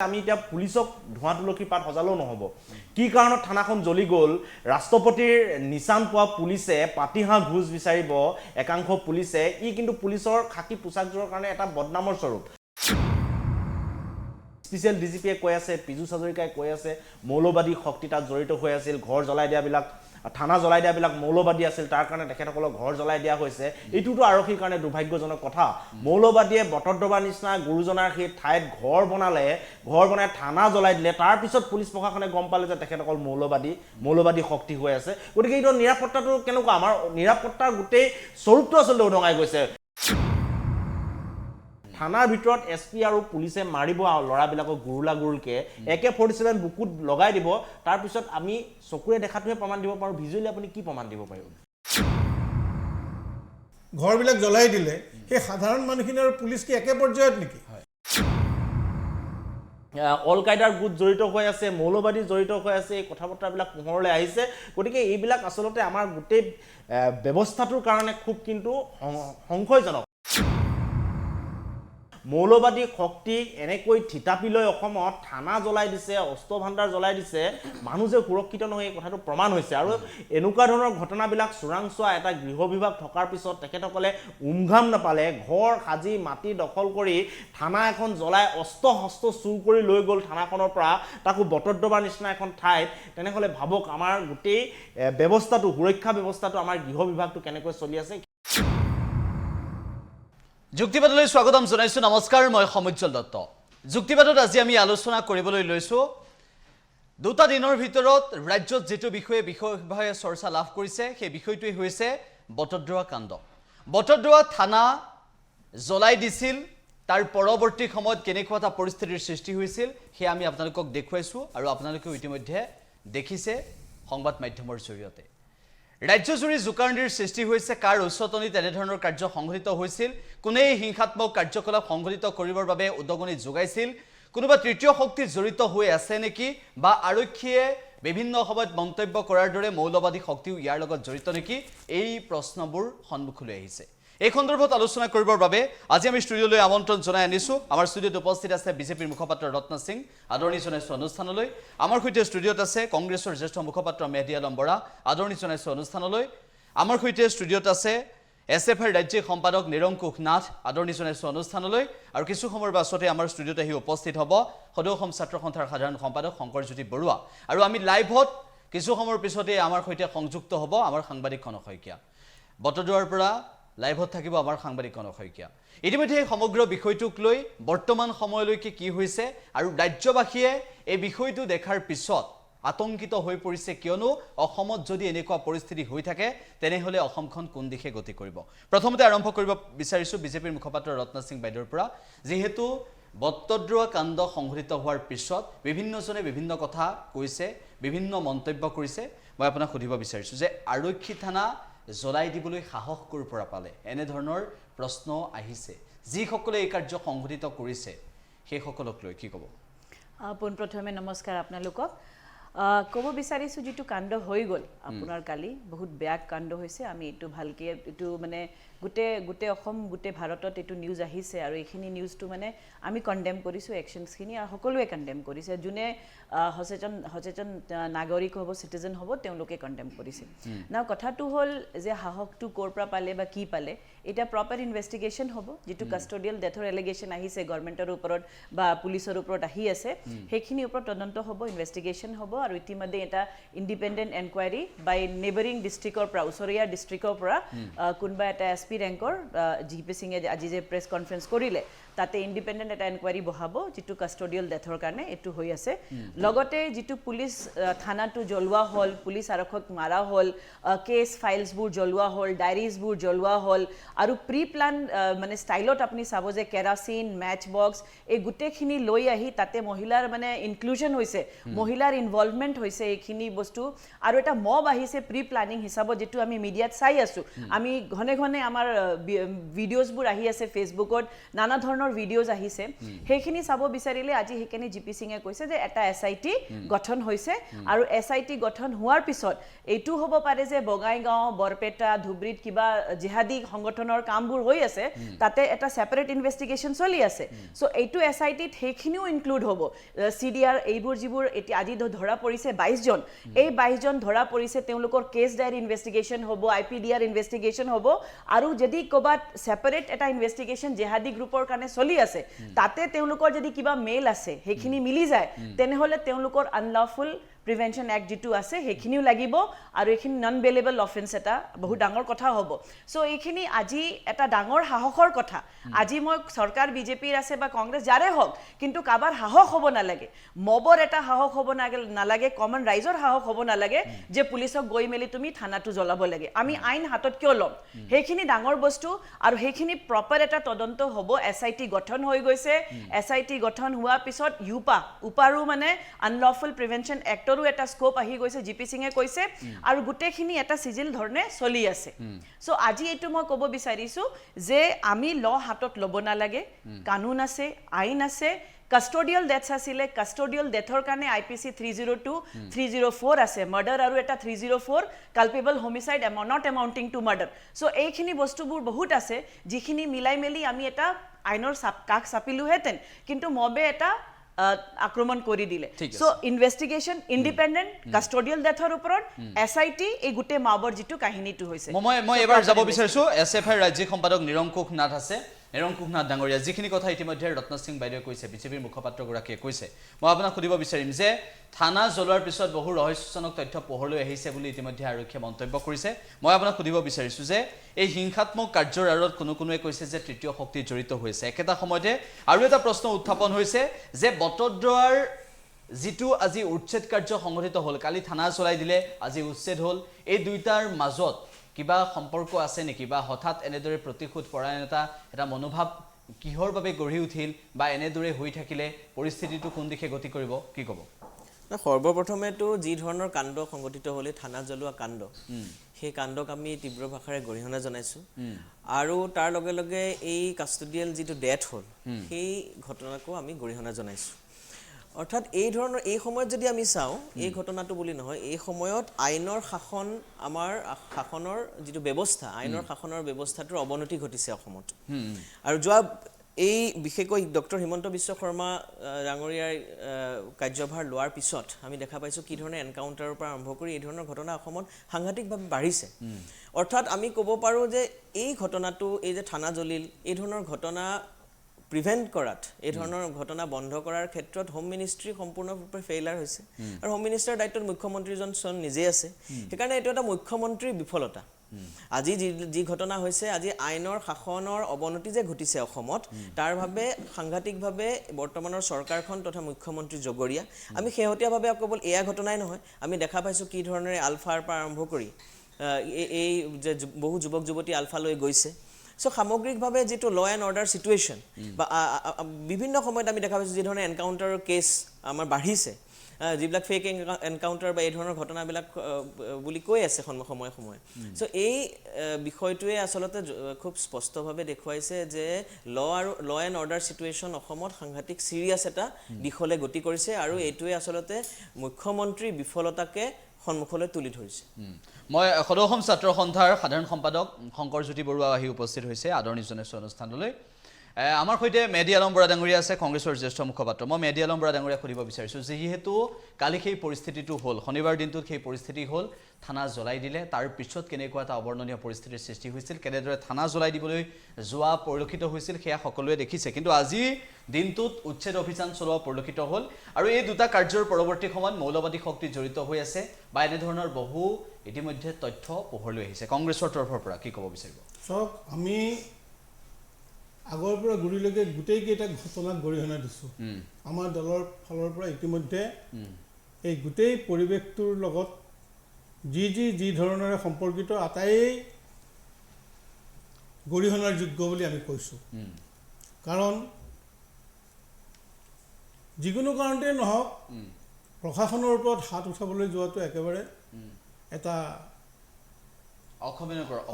আমি এতিয়া পুলিচক ধোঁৱা তুলসী পাত সজালেও নহ'ব কি কাৰণত থানাখন জ্বলি গ'ল ৰাষ্ট্ৰপতিৰ নিচান পোৱা পুলিচে পাতিহাঁহ ঘোষ বিচাৰিব একাংশ পুলিচে ই কিন্তু পুলিচৰ খাকি পোছাকযোৰৰ কাৰণে এটা বদনামৰ স্বৰূপ স্পেচিয়েল ডিজিপিয়ে কৈ আছে পিজু হাজৰিকাই কৈ আছে মৌলবাদী শক্তি তাত জড়িত হৈ আছিল ঘৰ জ্বলাই দিয়াবিলাক থানা জ্বলাই দিয়াবিলাক মৌলবাদী আছিল তাৰ কাৰণে তেখেতসকলক ঘৰ জ্বলাই দিয়া হৈছে এইটোতো আৰক্ষীৰ কাৰণে দুৰ্ভাগ্যজনক কথা মৌলবাদীয়ে বটদ্ৰবা নিচিনা গুৰুজনাৰ সেই ঠাইত ঘৰ বনাই থানা জ্বলাই দিলে তাৰ পিছত পুলিচ প্ৰশাসনে গম পালে যে তেখেতসকল মৌলবাদী শক্তি হৈ আছে গতিকে এইটো নিৰাপত্তাটো কেনেকুৱা আমাৰ নিৰাপত্তাৰ গোটেই স্বৰূপটো আচলতে উদঙাই গৈছে থানাৰ ভিতৰত এছপি আৰু পুলিচে মাৰিব লৰাবিলাকক গুৰুলাগুৰুলকে AK-47 বুকুত লগাই দিব তাৰ পিছত আমি চকুৰে দেখাটোহে প্ৰমাণ দিব পাৰো ভিজুৱেলি আপুনি কি প্ৰমাণ দিব পাৰিব ঘৰবিলাক জ্বলাই দিলে সেই সাধাৰণ মানুহখিনি আৰু পুলিচ কি একে পৰ্যায়ত নেকি অল কায়দাৰ গোট জড়িত হৈ আছে মৌলবাদী জড়িত হৈ আছে এই কথা বতৰাবিলাক পোহৰলৈ আহিছে গতিকে এইবিলাক আচলতে আমাৰ গোটেই ব্যৱস্থাটোৰ কাৰণে খুব কিন্তু সংশয়জনক মৌলবাদী শক্তি এনেকৈ থিতাপিলৈ অসমত থানা জ্বলাই দিছে অস্ত্ৰ ভাণ্ডাৰ জ্বলাই দিছে মানুহ যে সুৰক্ষিত নহয় এই কথাটো প্ৰমাণ হৈছে আৰু এনেকুৱা ধৰণৰ ঘটনাবিলাক চোৰাংচোৱা এটা গৃহ বিভাগ থকাৰ পিছত তেখেতসকলে উমঘাম নাপালে ঘৰ সাজি মাটি দখল কৰি থানা এখন জ্বলাই অস্ত্ৰ শস্ত্ৰ চুৰ কৰি লৈ গ'ল থানাখনৰ পৰা তাকো বটদ্ৰবাৰ নিচিনা এখন ঠাইত তেনেহ'লে ভাবক আমাৰ গোটেই ব্যৱস্থাটো সুৰক্ষা ব্যৱস্থাটো আমাৰ গৃহ বিভাগটো কেনেকৈ চলি আছে যুক্তিবাদলৈ স্বাগতম জনাইছো নমস্কাৰ মই সমুজ্জ্বল দত্ত যুক্তিবাদত আজি আমি আলোচনা কৰিবলৈ লৈছো দুটা দিনৰ ভিতৰত ৰাজ্যত যেটো বিষয়ে চৰ্চা লাভ কৰিছে সেই বিষয়টোই হৈছে বটদ্ৰৱা কাণ্ড বটদ্ৰৱা থানা জ্বলাই দিছিল তাৰ পৰৱৰ্তী সময়ত কেনেকুৱা এটা পৰিস্থিতিৰ সৃষ্টি হৈছিল হে আমি আপোনালোকক দেখুৱাইছো আৰু আপোনালোকে ইতিমধ্যে দেখিছে সংবাদ মাধ্যমৰ জৰিয়তে ৰাজ্যজুৰি জুকাৰণিৰ সৃষ্টি হৈছে কাৰ উচ্চতনিত এনে ধৰণৰ কাৰ্য সংঘটিত হৈছিল কোনে হিংসাত্মক কাৰ্যকলাপ সংঘটিত কৰিবৰ বাবে উদগনি যোগাইছিল কোনোবা তৃতীয় শক্তি জড়িত হৈ আছে নেকি বা আৰক্ষীয়ে বিভিন্ন সময়ত মন্তব্য কৰাৰ দৰে মৌলবাদী শক্তিও ইয়াৰ লগত জড়িত নেকি এই প্ৰশ্নবোৰ সন্মুখলৈ আহিছে এই সন্দৰ্ভত আলোচনা কৰিবৰ বাবে আজি আমি ষ্টুডিঅ'লৈ আমন্ত্ৰণ জনাই আনিছো আমাৰ ষ্টুডিঅ'ত উপস্থিত আছে বিজেপিৰ মুখপাত্ৰ ৰত্ন সিং আদৰণি জনাইছো অনুষ্ঠানলৈ আমাৰ সৈতে ষ্টুডিঅ'ত আছে কংগ্ৰেছৰ জ্যেষ্ঠ মুখপাত্ৰ মেহদি আলম বৰা আদৰণি জনাইছো অনুষ্ঠানলৈ আমাৰ সৈতে ষ্টুডিঅ'ত আছে SFR ৰাজ্যিক সম্পাদক নিৰংকুশ নাথ আদৰণি জনাইছো অনুষ্ঠানলৈ আৰু কিছু সময়ৰ পাছতে আমাৰ ষ্টুডিঅ'ত আহি উপস্থিত হ'ব সদৌ অসম ছাত্ৰ সন্থাৰ সাধাৰণ সম্পাদক শংকৰজ্যোতি বৰুৱা আৰু আমি লাইভত কিছু সময়ৰ পিছতে আমাৰ সৈতে সংযুক্ত হ'ব আমাৰ সাংবাদিক কনক শইকীয়া বটদ্ৰৱাৰ পৰা লাইভত থাকিব আমাৰ সাংবাদিক কনক শইকীয়া ইতিমধ্যে সমগ্ৰ বিষয়টোক লৈ বৰ্তমান সময়লৈকে কি হৈছে আৰু ৰাজ্যবাসীয়ে এই বিষয়টো দেখাৰ পিছত আতংকিত হৈ পৰিছে কিয়নো অসমত যদি এনেকুৱা পৰিস্থিতি হৈ থাকে তেনেহলে অসমখন কোন দিশে গতি কৰিব প্ৰথমতে আৰম্ভ কৰিব বিচাৰিছো বিজেপিৰ মুখপাত্ৰ ৰত্ন সিং বাইদেউৰ পৰা যেহেতু বটদ্ৰৱা কাণ্ড সংঘটিত হোৱাৰ পিছত বিভিন্নজনে বিভিন্ন কথা কৈছে বিভিন্ন মন্তব্য কৰিছে মই আপোনাক সুধিব বিচাৰিছো যে আৰক্ষী থানা জ্বলাই দিবলৈ সাহসকৰ পৰা পালে এনে ধৰণৰ প্ৰশ্ন আহিছে যিসকলে এই কাৰ্য সংঘটিত কৰিছে সেই সকলক লৈ কি ক'ব পোনপ্ৰথমে নমস্কাৰ আপোনালোকক ক'ব বিচাৰিছো যেটো কাণ্ড হৈ গ'ল আপোনাৰ কালি বহুত বেয়া কাণ্ড হৈছে আমি এটো ভালকে এটো মানে গুটে অসম গুটে ভাৰতত এটো নিউজ আহিছে আৰু এইখিনি নিউজটো মানে আমি কন্ডেম কৰিছো একশনছখিনি আৰু সকলোৱে কন্ডেম কৰিছে যোনে সচেতন নাগৰিক হ'ব সিটিজেন হ'ব তেওঁলোকে কন্ডেম কৰিছে না কথাটো হল যে সাহসটো কৰ পৰা পালে বা কি পালে এটা প্ৰপাৰ ইনভেষ্টিগেশন হ'ব যেটো কাস্টোডিয়াল ডেথৰ এলিগেশন আহিছে গভৰ্ণমেন্টৰ ওপৰত বা পুলিচৰ ওপৰত আহি আছে সেইখিনি ওপৰত তদন্ত হ'ব ইনভেষ্টিগেশন হ'ব আৰু ইতিমধ্যে এটা ইন্ডিপেন্ডেন্ট এনকুৱাৰী বাই নেবাৰিং ডিস্ট্ৰিক্টৰ পৰা উচৰীয়া ডিস্ট্ৰিক্টৰ পৰা কোনবা এটা SP ৰেংকৰ জিপি সিংয়ে আজি যে প্ৰেছ কনফাৰেন্স কৰিলে তাতে ইন্ডিপেন্ডেন্ট এটা এনকুৱাৰী বহাব যেটো কাস্টোডিয়াল ডেথৰ কাৰণে এটো হৈ আছে লগতে যেটো পুলিচ থানাটো জ্বলোৱা হল পুলিচ আৰক্ষক মাৰা হল কেছ ফাইলছবোৰ জ্বলোৱা হল ডায়েৰিজবোৰ জ্বলোৱা হল আৰু প্ৰি প্লান মানে ষ্টাইলত আপুনি চাব যে কেৰাচিন মেচ বক্স এই গুটেখিনি লৈ আহি তাতে মহিলাৰ মানে ইনক্লুজন হৈছে মহিলাৰ ইনভলভমেন্ট হৈছে এইখিনি বস্তু আৰু এটা মব আহিছে প্ৰি প্লানিং হিচাপত যেটো আমি মিডিয়াত চাই আছো আমি ঘনে ঘনে আমাৰ ভিডিঅ'ছবোৰ আহি আছে ফেসবুকত নানা ধৰণৰ ধৰণৰ ভিডিঅ'জ আহিছে সেইখিনি চাব বিচাৰিলে আজি সেইখিনি জিপি সিঙে কৈছে যে এটা এছআইটি গঠন হৈছে আৰু এছআইটি গঠন হোৱাৰ পিছত এইটো হ'ব পাৰে যে বগাইগাঁও বৰপেটা ধুবৰীত কিবা জিহাদী সংগঠনৰ কামবোৰ হৈ আছে তাতে এটা সেপাৰেট ইনভেষ্টিগেশ্যন চলি আছে সো এইটো এছআইটিত সেইখিনিও ইনক্লুড হ'ব সিডিআৰ এইবোৰ যিবোৰ এতিয়া আজি ধৰা পৰিছে 22 জন এই 22 জন ধৰা পৰিছে তেওঁলোকৰ কেছ ডায়েৰী ইনভেষ্টিগেশ্যন হ'ব আইপিডিআৰ ইনভেষ্টিগেশ্যন হ'ব আৰু যদি ক'বাত সেপাৰেট এটা ইনভেষ্টিগেশ্যন জেহাদী গ্ৰুপৰ কাৰণে চলি আছে তাতে তেওঁলোকৰ যদি কিবা মেইল আছে সেইখিনি মিলি যায় তেনেহলে তেওঁলোকৰ আনলফুল প্ৰিভেনশ্যন এক্ট যেটো আছে সেইখিনিও লাগিব আৰু এইখিনি নন বেলেবল অফেন্স এটা বহু ডাঙৰ কথা হ'ব সো এইখিনি আজি এটা ডাঙৰ সাহসৰ কথা আজি মই সৰকাৰ বিজেপিৰ আছে বা কংগ্ৰেছ যাৰে হওক কিন্তু কাবাৰ সাহস হ'ব নালাগে মবৰ এটা সাহস হ'ব নালাগে কমন ৰাইজৰ সাহস হ'ব নালাগে যে পুলিচক গৈ মেলি তুমি থানাটো জ্বলাব লাগে আমি আইন হাতত কিয় ল'ম সেইখিনি ডাঙৰ বস্তু আৰু সেইখিনি প্ৰপাৰ এটা তদন্ত হ'ব এছআইটি গঠন হৈ গৈছে এছআইটি গঠন হোৱাৰ পিছত উপাৰো মানে আনলফুল প্ৰিভেনশ্যন এক্টৰ এটা স্কোপ আহি গৈছে জিপি সিঙে কৈছে আৰু গুটেখিনি এটা সিজিল ধৰণে চলি আছে সো আজি এইটো মই ক'ব বিচাৰিছো যে আমি ল হাতত ল'ব নালাগে কানুন আছে আইন আছে কাস্টোডিয়াল ডেথছ আছিলে কাস্টোডিয়াল ডেথৰ কাৰণে আইপিসি 302 304 আছে মাৰ্ডাৰ আৰু এটা 304 culpable homicide not amounting to murder so এইখিনি বস্তুবোৰ বহুত আছে যিখিনি মিলাই মেলি আমি এটা আইনৰ কাক চাপিলোহেতেন কিন্তু মবে এটা আক্ৰমণ কৰি দিলে সো ইনভেষ্টিগেশ্যন ইন্ডিপেন্ডেন্ট কাস্টোডিয়াল ডেথৰ ওপৰত এছআইটি এই গুটে মাবৰ যেটো কাহিনীটো হৈছে মই এবাৰ যাব বিচাৰিছো এছএফআই ৰাজ্যিক সম্পাদক নিৰংকুশ নাথ আছে নিৰংকুশ নাথ ডাঙৰীয়া যিখিনি কথা ইতিমধ্যে ৰত্ন সিং বাইদেৱে কৈছে বিজেপিৰ মুখপাত্ৰগৰাকীয়ে কৈছে মই আপোনাক সুধিব বিচাৰিম যে থানা জ্বলোৱাৰ পিছত বহু ৰহস্যজনক তথ্য পোহৰলৈ আহিছে বুলি ইতিমধ্যে আৰক্ষীয়ে মন্তব্য কৰিছে মই আপোনাক সুধিব বিচাৰিছো যে এই হিংসাত্মক কাৰ্যৰ আঁৰত কোনোৱে কৈছে যে তৃতীয় শক্তি জড়িত হৈছে একেটা সময়তে আৰু এটা প্ৰশ্ন উত্থাপন হৈছে যে বটদ্ৰৱাৰ যিটো আজি উচ্ছেদ কাৰ্য সংঘটিত হ'ল কালি থানা জ্বলাই দিলে আজি উচ্ছেদ হ'ল এই দুইটাৰ মাজত কিবা সম্পৰ্ক আছে নেকি বা হঠাৎ এনেদৰে প্ৰতিশোধ পৰায়ণতা এটা মনোভাৱ কিহৰ বাবে গঢ়ি উঠিল বা এনেদৰে হৈ থাকিলে পৰিস্থিতিটো কোন দিশে গতি কৰিব কি ক'ব না সৰ্বপ্ৰথমেতো যি ধৰণৰ কাণ্ড সংঘটিত হ'লে থানা জ্বলোৱা কাণ্ড সেই কাণ্ডক আমি তীব্ৰ ভাষাৰে গৰিহণা জনাইছোঁ আৰু তাৰ লগে লগে এই কাষ্টডিয়েল যিটো ডেথ হ'ল সেই ঘটনাকো আমি গৰিহণা জনাইছোঁ অৰ্থাৎ এই ধৰণৰ এই সময়ত যদি আমি চাওঁ এই ঘটনাটো বুলি নহয় এই সময়ত আইনৰ শাসন আমাৰ শাসনৰ যিটো ব্যৱস্থা আইনৰ শাসনৰ ব্যৱস্থাটোৰ অৱনতি ঘটিছে অসমত আৰু যোৱা এই বিশেষকৈ ডক্টৰ হিমন্ত বিশ্ব শৰ্মা ডাঙৰীয়াৰ কাৰ্যভাৰ লোৱাৰ পিছত আমি দেখা পাইছোঁ কি ধৰণে এনকাউণ্টাৰৰ পৰা আৰম্ভ কৰি এই ধৰণৰ ঘটনা অসমত সাংঘাতিকভাৱে বাঢ়িছে অৰ্থাৎ আমি ক'ব পাৰোঁ যে এই ঘটনাটো এই যে থানা জ্বলিল এই ধৰণৰ ঘটনা প্ৰিভেন্ট কৰাত এই ধৰণৰ ঘটনা বন্ধ কৰাৰ ক্ষেত্ৰত হোম মিনিষ্ট্ৰী সম্পূৰ্ণৰূপে ফেইলাৰ হৈছে আৰু হোম মিনিষ্টাৰৰ দায়িত্বত মুখ্যমন্ত্ৰীজন নিজে আছে সেইকাৰণে এইটো এটা মুখ্যমন্ত্ৰীৰ বিফলতা আজি যি ঘটনা হৈছে আজি আইনৰ শাসনৰ অৱনতি যে ঘটিছে অসমত তাৰ বাবে সাংঘাতিকভাৱে বৰ্তমানৰ চৰকাৰখন তথা মুখ্যমন্ত্ৰী জগৰীয়া আমি শেহতীয়াভাৱে কেৱল এয়া ঘটনাই নহয় আমি দেখা পাইছোঁ কি ধৰণেৰে আলফাৰ পৰা আৰম্ভ কৰি এই যে বহু যুৱক যুৱতী আলফালৈ গৈছে সো সামগ্ৰিকভাৱে যেটো ল এণ্ড অৰ্ডাৰ সিচুৱেশ্যন বা বিভিন্ন সময়ত আমি দেখা পাইছোঁ যি ধৰণে এনকাউণ্টাৰৰ কেছ আমাৰ বাঢ়িছে যিবিলাক ফেক এনকাউণ্টাৰ বা এই ধৰণৰ ঘটনাবিলাক বুলি কৈ আছে সময়ে সময়ে সো এই বিষয়টোৱে আচলতে খুব স্পষ্টভাৱে দেখুৱাইছে যে ল এণ্ড অৰ্ডাৰ সিচুৱেশ্যন অসমত সাংঘাতিক চিৰিয়াছ এটা দিশলৈ গতি কৰিছে আৰু এইটোৱে আচলতে মুখ্যমন্ত্ৰীৰ বিফলতাকে সন্মুখলৈ তুলি ধৰিছে মই সদৌ অসম ছাত্ৰ সন্থাৰ সাধাৰণ সম্পাদক শংকৰজ্যোতি বৰুৱা আহি উপস্থিত হৈছে আদৰণি জনাইছোঁ অনুষ্ঠানলৈ আমাৰ সৈতে মেডি আলম বৰা ডাঙৰীয়া আছে কংগ্ৰেছৰ জ্যেষ্ঠ মুখপাত্ৰ মই মেডি আলম বৰা ডাঙৰীয়াক সুধিব বিচাৰিছোঁ যিহেতু কালি সেই পৰিস্থিতিটো হ'ল শনিবাৰ দিনটোত সেই পৰিস্থিতি হ'ল থানা জ্বলাই দিলে তাৰ পিছত কেনেকুৱা এটা অৱৰ্ণনীয় পৰিস্থিতিৰ সৃষ্টি হৈছিল কেনেদৰে থানা জ্বলাই দিবলৈ যোৱা পৰিলক্ষিত হৈছিল সেয়া সকলোৱে দেখিছে কিন্তু আজি দিনটোত উচ্ছেদ অভিযান চলোৱা পৰিলক্ষিত হ'ল আৰু এই দুটা কাৰ্যৰ পৰৱৰ্তী সময়ত মৌলবাদী শক্তি জড়িত হৈ আছে বা এনেধৰণৰ বহু ইতিমধ্যে তথ্য পোহৰলৈ আহিছে কংগ্ৰেছৰ তৰফৰ পৰা কি ক'ব বিচাৰিব চাওক আমি আগৰ পৰা গুৰিলৈকে গোটেইকেইটা ঘটনাক গৰিহণা দিছোঁ আমাৰ দলৰ ফালৰ পৰা ইতিমধ্যে এই গোটেই পৰিৱেশটোৰ লগত যি ধৰণেৰে সম্পৰ্কিত আটাইয়ে গৰিহণাৰ যোগ্য বুলি আমি কৈছোঁ কাৰণ যিকোনো কাৰণতে নহওক প্ৰশাসনৰ ওপৰত হাত উঠাবলৈ যোৱাটো একেবাৰে এটা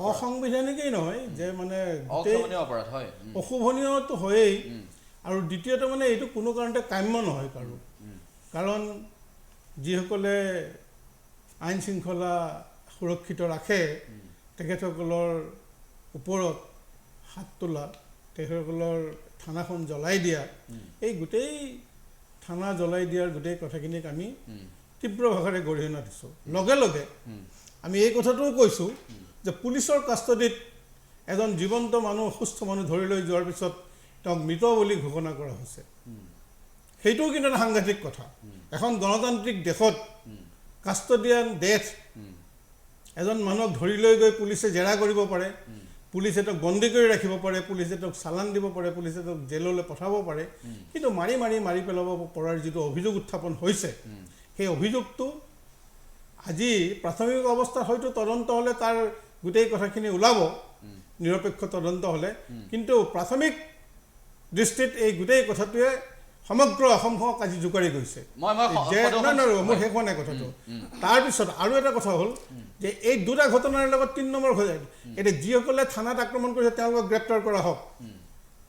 অসাংবিধানিকেই নহয় যে মানে গোটেই অক্ষমনীয় অপৰাধ হয় অশোভনীয়তো হয়েই আৰু দ্বিতীয়তে মানে এইটো কোনো কাৰণতে কাম্য নহয় কাৰো কাৰণ যিসকলে আইন শৃংখলা সুৰক্ষিত ৰাখে তেখেতসকলৰ ওপৰত হাত তোলা তেখেতসকলৰ থানাখন জ্বলাই দিয়া এই গোটেই থানা জ্বলাই দিয়াৰ গোটেই কথাখিনিক আমি তীব্ৰ ভাষাৰে গৰিহণা দিছোঁ লগে লগে আমি এই কথাটোও কৈছোঁ যে পুলিচৰ কাষ্টডিত এজন জীৱন্ত মানুহ অসুস্থ মানুহ ধৰি লৈ যোৱাৰ পিছত তেওঁক মৃত বুলি ঘোষণা কৰা হৈছে সেইটোও কিন্তু এটা সাংঘাতিক কথা এখন গণতান্ত্ৰিক দেশত কাষ্টডিয়ান ডেথ এজন মানুহক ধৰি লৈ গৈ পুলিচে জেৰা কৰিব পাৰে পুলিচে তেওঁক বন্দী কৰি ৰাখিব পাৰে পুলিচে তেওঁক চালান দিব পাৰে পুলিচে তেওঁক জেললৈ পঠাব পাৰে কিন্তু মাৰি পেলাব পৰাৰ যিটো অভিযোগ উত্থাপন হৈছে সেই অভিযোগটো আজি প্ৰাথমিক অৱস্থাত হয়তো তদন্ত হ'লে তাৰ গোটেই কথাখিনি ওলাব নিৰপেক্ষ তদন্ত হ'লে কিন্তু প্ৰাথমিক দৃষ্টিত এই গোটেই কথাটোৱে সমগ্ৰ অসমখনক আজি জোকাৰি গৈছে মোৰ শেষ হোৱা নাই কথাটো তাৰপিছত আৰু এটা কথা হ'ল যে এই দুটা ঘটনাৰ লগত ৩ নম্বৰ হৈ যায় এতিয়া যিসকলে থানাত আক্ৰমণ কৰিছে তেওঁলোকক গ্ৰেপ্তাৰ কৰা হওক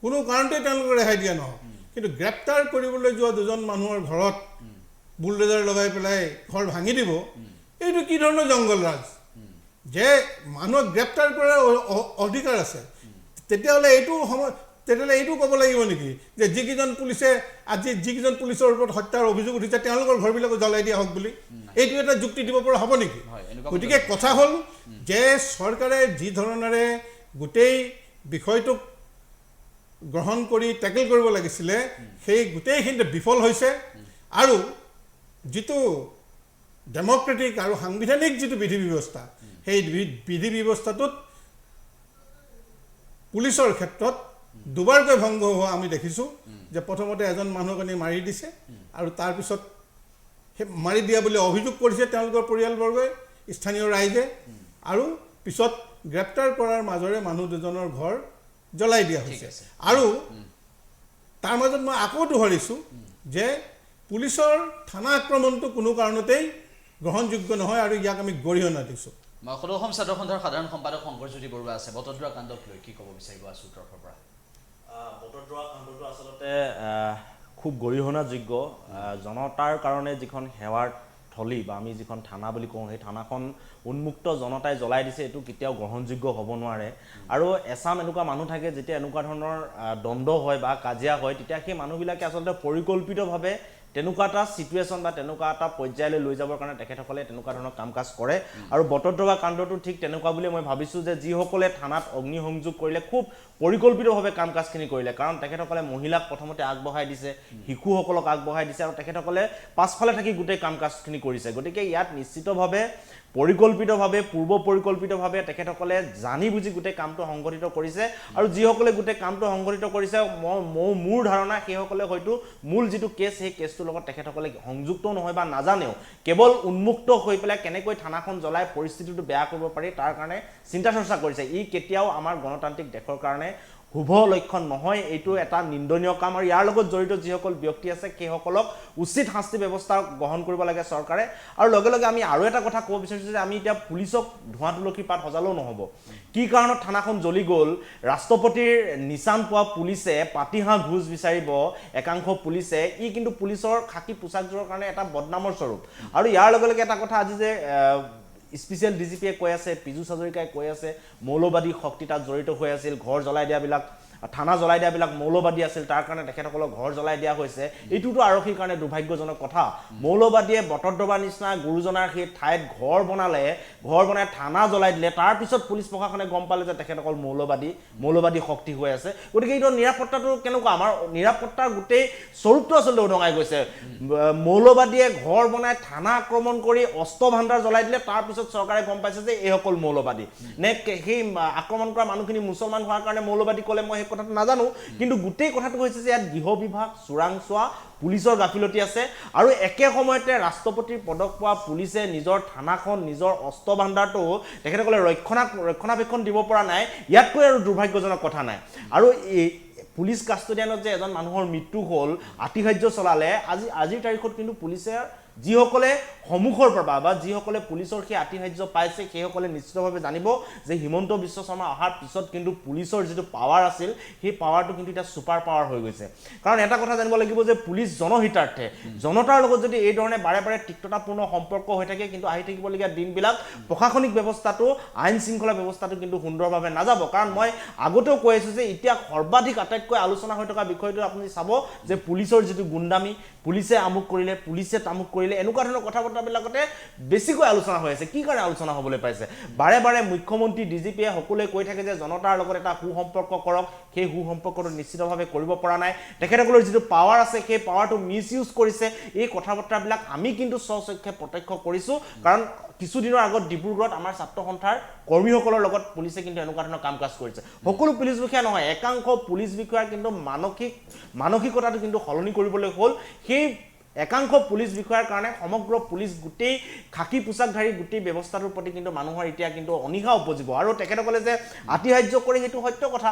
কোনো কাৰণতে তেওঁলোকক ৰেহাই দিয়া নহওক কিন্তু গ্ৰেপ্তাৰ কৰিবলৈ যোৱা দুজন মানুহৰ ঘৰত বুলডোজাৰ লগাই পেলাই ঘৰ ভাঙি দিব এইটো কি ধৰণৰ জংগল ৰাজ যে মানুহক গ্ৰেপ্তাৰ কৰাৰ অধিকাৰ আছে তেতিয়াহ'লে এইটো ক'ব লাগিব নেকি যে যিকেইজন পুলিচে আজি যিকেইজন পুলিচৰ ওপৰত হত্যাৰ অভিযোগ উঠিছে তেওঁলোকৰ ঘৰবিলাকো জ্বলাই দিয়া হওক বুলি এইটো এটা যুক্তি দিব পৰা হ'ব নেকি গতিকে কথা হ'ল যে চৰকাৰে যি ধৰণেৰে গোটেই বিষয়টোক গ্ৰহণ কৰি টেকেল কৰিব লাগিছিলে সেই গোটেইখিনিতে বিফল হৈছে আৰু যিটো ডেমক্ৰেটিক আৰু সাংবিধানিক যিটো বিধি ব্যৱস্থা সেই বিধি ব্যৱস্থাটোত পুলিচৰ ক্ষেত্ৰত দুবাৰকৈ ভংগ হোৱা আমি দেখিছোঁ যে প্ৰথমতে এজন মানুহক আনি মাৰি দিছে আৰু তাৰপিছত সেই মাৰি দিয়া বুলি অভিযোগ কৰিছে তেওঁলোকৰ পৰিয়ালবৰ্গই স্থানীয় ৰাইজে আৰু পিছত গ্ৰেপ্তাৰ কৰাৰ মাজৰে মানুহ দুজনৰ ঘৰ জ্বলাই দিয়া হৈছে আৰু তাৰ মাজত মই আকৌ দোহাৰিছোঁ যে পুলিচৰ থানা আক্ৰমণটো কোনো কাৰণতেই গ্ৰহণযোগ্য নহয় আৰু ইয়াক আমি গৰিহণা দিছোঁ মই অসম ছাত্ৰ সন্থাৰ সাধাৰণ সম্পাদক শংকৰজ্যোতি বৰুৱা আছে বটদ্ৰৱা কাণ্ডক লৈ কি ক'ব বিচাৰিব আছুৰ তৰফৰ পৰা বটদ্ৰৱা কাণ্ডটো আচলতে খুব গৰিহণাযোগ্য জনতাৰ কাৰণে যিখন সেৱাৰ থলী বা আমি যিখন থানা বুলি কওঁ সেই থানাখন উন্মুক্ত জনতাই জ্বলাই দিছে এইটো কেতিয়াও গ্ৰহণযোগ্য হ'ব নোৱাৰে আৰু এছাম এনেকুৱা মানুহ থাকে যেতিয়া এনেকুৱা ধৰণৰ দ্বন্দ্ব হয় বা কাজিয়া হয় তেতিয়া সেই মানুহবিলাকে আচলতে পৰিকল্পিতভাৱে তেনেকুৱা এটা সিচুৱেশ্যন বা তেনেকুৱা এটা পৰ্যায়লৈ লৈ যাবৰ কাৰণে তেখেতসকলে তেনেকুৱা ধৰণৰ কাম কাজ কৰে আৰু বটদ্ৰৱা কাণ্ডটো ঠিক তেনেকুৱা বুলি মই ভাবিছোঁ যে যিসকলে থানাত অগ্নিসংযোগ কৰিলে খুব পৰিকল্পিতভাৱে কাম কাজখিনি কৰিলে কাৰণ তেখেতসকলে মহিলাক প্ৰথমতে আগবঢ়াই দিছে শিশুসকলক আগবঢ়াই দিছে আৰু তেখেতসকলে পাছফালে থাকি গোটেই কাম কাজখিনি কৰিছে গতিকে ইয়াত নিশ্চিতভাৱে পৰিকল্পিতভাৱে পূৰ্ব পৰিকল্পিতভাৱে তেখেতসকলে জানি বুজি গোটেই কামটো সংগঠিত কৰিছে আৰু যিসকলে গোটেই কামটো সংগঠিত কৰিছে মোৰ ধাৰণা সেইসকলে হয়তো মূল যিটো কেছ সেই কেছটোৰ লগত তেখেতসকলে সংযুক্ত নহয় বা নাজানেও কেৱল উন্মুক্ত হৈ পেলাই কেনেকৈ থানাখন জ্বলাই পৰিস্থিতিটো বেয়া কৰিব পাৰি তাৰ কাৰণে চিন্তা চৰ্চা কৰিছে ই কেতিয়াও আমাৰ গণতান্ত্ৰিক দেশৰ কাৰণে শুভ লক্ষণ নহয় এইটো এটা নিন্দনীয় কাম আৰু ইয়াৰ লগত জড়িত যিসকল ব্যক্তি আছে সেইসকলক উচিত শাস্তি ব্যৱস্থা গ্ৰহণ কৰিব লাগে চৰকাৰে আৰু লগে লগে আমি আৰু এটা কথা ক'ব বিচাৰিছোঁ যে আমি এতিয়া পুলিচক ধোঁৱা তুলসী পাত সজালেও নহ'ব কি কাৰণত থানাখন জ্বলি গ'ল ৰাষ্ট্ৰপতিৰ নিচান পোৱা পুলিচে পাতিহাঁহ ঘোচ বিচাৰিব একাংশ পুলিচে ই কিন্তু পুলিচৰ খাকী পোচাকযোৰৰ কাৰণে এটা বদনামৰ স্বৰূপ আৰু ইয়াৰ লগে লগে এটা কথা আজি যে স্পেচিয়েল ডিজিপিয়ে কৈ আছে পীযুষ হাজৰিকাই কৈ আছে মৌলবাদী শক্তি তাত জড়িত হৈ আছিল ঘৰ জ্বলাই দিয়াবিলাক থানা জ্বলাই দিয়াবিলাক মৌলবাদী আছিল তাৰ কাৰণে তেখেতসকলক ঘৰ জ্বলাই দিয়া হৈছে এইটোতো আৰক্ষীৰ কাৰণে দুৰ্ভাগ্যজনক কথা মৌলবাদীয়ে বটদ্ৰৱা নিচিনা গুৰুজনাৰ সেই ঠাইত ঘৰ বনাই থানা জ্বলাই দিলে তাৰপিছত পুলিচ প্ৰশাসনে গম পালে যে তেখেতসকল মৌলবাদী শক্তি হৈ আছে গতিকে এইটো নিৰাপত্তাটো কেনেকুৱা আমাৰ নিৰাপত্তাৰ গোটেই স্বৰূপটো আচলতে উদঙাই গৈছে মৌলবাদীয়ে ঘৰ বনাই থানা আক্ৰমণ কৰি অস্ত্ৰ ভাণ্ডাৰ জ্বলাই দিলে তাৰপিছত চৰকাৰে গম পাইছে যে এইসকল মৌলবাদী নে সেই আক্ৰমণ কৰা মানুহখিনি মুছলমান হোৱাৰ কাৰণে মৌলবাদী ক'লে মই কথাটো নাজানো কিন্তু গোটেই কথাটো হৈছে যে ইয়াত গৃহ বিভাগ চোৰাংচোৱা পুলিচৰ গাফিলতি আছে আৰু একে সময়তে ৰাষ্ট্ৰপতিৰ পদক পোৱা পুলিচে নিজৰ থানাখন নিজৰ অস্ত্ৰ ভাণ্ডাৰটো তেখেতসকলে ৰক্ষণাবেক্ষণ দিব পৰা নাই ইয়াতকৈ আৰু দুৰ্ভাগ্যজনক কথা নাই আৰু এই পুলিচ কাষ্টডিয়ানত যে এজন মানুহৰ মৃত্যু হ'ল আতিশায্য চলালে আজিৰ তাৰিখত কিন্তু পুলিচে যিসকলে সন্মুখৰ পৰা বা যিসকলে পুলিচৰ সেই আতিশায্য পাইছে সেইসকলে নিশ্চিতভাৱে জানিব যে হিমন্ত বিশ্ব শৰ্মা অহাৰ পিছত কিন্তু পুলিচৰ যিটো পাৱাৰ আছিল সেই পাৱাৰটো কিন্তু এতিয়া ছুপাৰ পাৱাৰ হৈ গৈছে কাৰণ এটা কথা জানিব লাগিব যে পুলিচ জনহিতাৰ্থে জনতাৰ লগত যদি এই ধৰণে বাৰে বাৰে তিক্ততাপূৰ্ণ সম্পৰ্ক হৈ থাকে কিন্তু আহি থাকিবলগীয়া দিনবিলাক প্ৰশাসনিক ব্যৱস্থাটো আইন শৃংখলা ব্যৱস্থাটো কিন্তু সুন্দৰভাৱে নাযাব কাৰণ মই আগতেও কৈ আছোঁ যে এতিয়া সৰ্বাধিক আটাইতকৈ আলোচনা হৈ থকা বিষয়টো আপুনি চাব যে পুলিচৰ যিটো গুণ্ডামি পুলিচে আমুক কৰিলে পুলিচে তামুক কৰিলে এনেকুৱা ধৰণৰ কথা বতৰাবিলাকতে বেছিকৈ আলোচনা হৈ আছে কি কাৰণে আলোচনা হ'বলৈ পাইছে বাৰে বাৰে মুখ্যমন্ত্ৰী ডিজিপিয়ে সকলোৱে কৈ থাকে যে জনতাৰ লগত এটা সুসম্পৰ্ক কৰক সেই সুসম্পৰ্কটো নিশ্চিতভাৱে কৰিব পৰা নাই তেখেতসকলৰ যিটো পাৱাৰ আছে সেই পাৱাৰটো মিছ ইউজ কৰিছে এই কথা বতৰাবিলাক আমি কিন্তু স্বচক্ষে প্ৰত্যক্ষ কৰিছোঁ কাৰণ কিছুদিনৰ আগত ডিব্ৰুগড়ত আমাৰ ছাত্ৰ সন্থাৰ কৰ্মীসকলৰ লগত পুলিচে কিন্তু এনেকুৱা ধৰণৰ কাম কাজ কৰিছে সকলো পুলিচ বিষয়া নহয় একাংশ পুলিচ বিষয়াৰ কিন্তু মানসিকতাটো কিন্তু সলনি কৰিবলৈ হ'ল সেই একাংশ পুলিচ বিষয়াৰ কাৰণে সমগ্ৰ পুলিচ গোটেই খাকি পোছাকধাৰী গোটেই ব্যৱস্থাটোৰ প্ৰতি কিন্তু মানুহৰ এতিয়া কিন্তু অনীহা উপজিব আৰু তেখেতসকলে যে আতিশায্য কৰে সেইটো সত্য কথা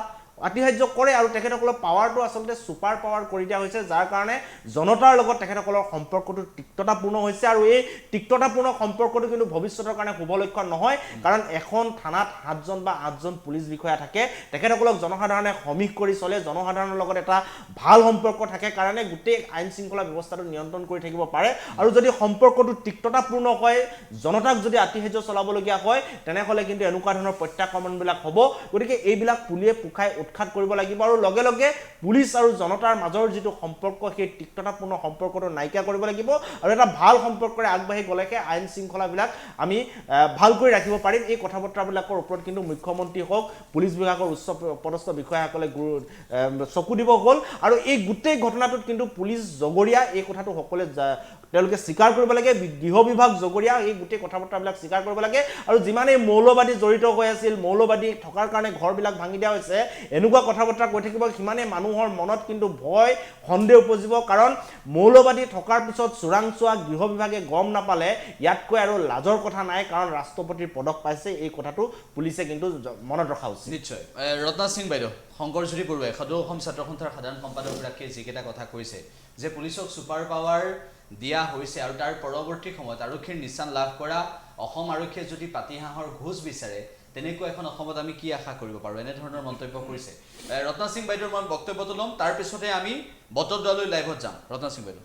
আতিশায্য কৰে আৰু তেখেতসকলৰ পাৱাৰটো আচলতে ছুপাৰ পাৱাৰ কৰি দিয়া হৈছে যাৰ কাৰণে জনতাৰ লগত তেখেতসকলৰ সম্পৰ্কটো তিক্ততাপূৰ্ণ হৈছে আৰু এই তিক্ততাপূৰ্ণ সম্পৰ্কটো কিন্তু ভৱিষ্যতৰ কাৰণে শুভ লক্ষণ নহয় কাৰণ এখন থানাত 7জন বা 8জন পুলিচ বিষয়া থাকে তেখেতসকলক জনসাধাৰণে সমীহ কৰি চলে জনসাধাৰণৰ লগত এটা ভাল সম্পৰ্ক থাকে কাৰণে গোটেই আইন শৃংখলা ব্যৱস্থাটো নিয়ন্ত্ৰণ কৰি থাকিব পাৰে আৰু যদি সম্পৰ্কটো তিক্ততাপূৰ্ণ হয় জনতাক যদি আতিশায্য চলাবলগীয়া হয় তেনেহ'লে কিন্তু এনেকুৱা ধৰণৰ প্ৰত্যাক্ৰমণবিলাক হ'ব গতিকে এইবিলাক পুলিয়ে পুখাই উৎখাত কৰিব লাগিব আৰু লগে লগে পুলিচ আৰু জনতাৰ মাজৰ যিটো সম্পৰ্ক সেই তিক্ততাপূৰ্ণ সম্পৰ্কটো নাইকিয়া কৰিব লাগিব আৰু এটা ভাল সম্পৰ্কৰে আগবাঢ়ি গ'লেহে আইন শৃংখলাবিলাক আমি ভালকৈ ৰাখিব পাৰিম এই কথা বতৰাবিলাকৰ ওপৰত কিন্তু মুখ্যমন্ত্ৰী হওক পুলিচ বিভাগৰ উচ্চ পদস্থ বিষয়াসকলে চকু দিব হ'ল আৰু এই গোটেই ঘটনাটোত কিন্তু পুলিচ জগৰীয়া এই কথাটো সকলোৱে তেওঁলোকে স্বীকাৰ কৰিব লাগে গৃহ বিভাগ জগৰীয়া এই গোটেই কথা বতৰাবিলাক স্বীকাৰ কৰিব লাগে আৰু যিমানেই মৌলবাদী জড়িত হৈ আছিল মৌলবাদী থকাৰ কাৰণে ঘৰবিলাক ভাঙি দিয়া হৈছে এনেকুৱা কথা বতৰা কৈ থাকিব সিমানে মানুহৰ মনত কিন্তু ভয় সন্দেহ উপজিব কাৰণ মৌলবাদী থকাৰ পিছত চোৰাংচোৱা গৃহ বিভাগে গম নাপালে ইয়াতকৈ আৰু লাজৰ কথা নাই কাৰণ ৰাষ্ট্ৰপতিৰ পদক পাইছে এই কথাটো পুলিচে কিন্তু মনত ৰখা উচিত নিশ্চয় ৰত্না সিং বাইদেউ শংকৰজ্যোতি বৰুৱাই সদৌ অসম ছাত্ৰ সন্থাৰ সাধাৰণ সম্পাদকগৰাকীয়ে যিকেইটা কথা কৈছে যে পুলিচক ছুপাৰ পাৱাৰ দিয়া হৈছে আৰু তাৰ পৰৱৰ্তী সময়ত আৰক্ষীৰ নিচান লাভ কৰা অসম আৰক্ষীয়ে যদি পাতিহাঁহৰ ঘোষ বিচাৰে তেনেকুৱা এখন অসমত আমি কি আশা কৰিব পাৰোঁ এনেধৰণৰ মন্তব্য কৰিছে ৰত্না সিং বাইদেউৰ মই বক্তব্যটো ল'ম তাৰ পিছতে আমি বটদ্ৰৱালৈ লাইভত যাম ৰত্না সিং বাইদেউ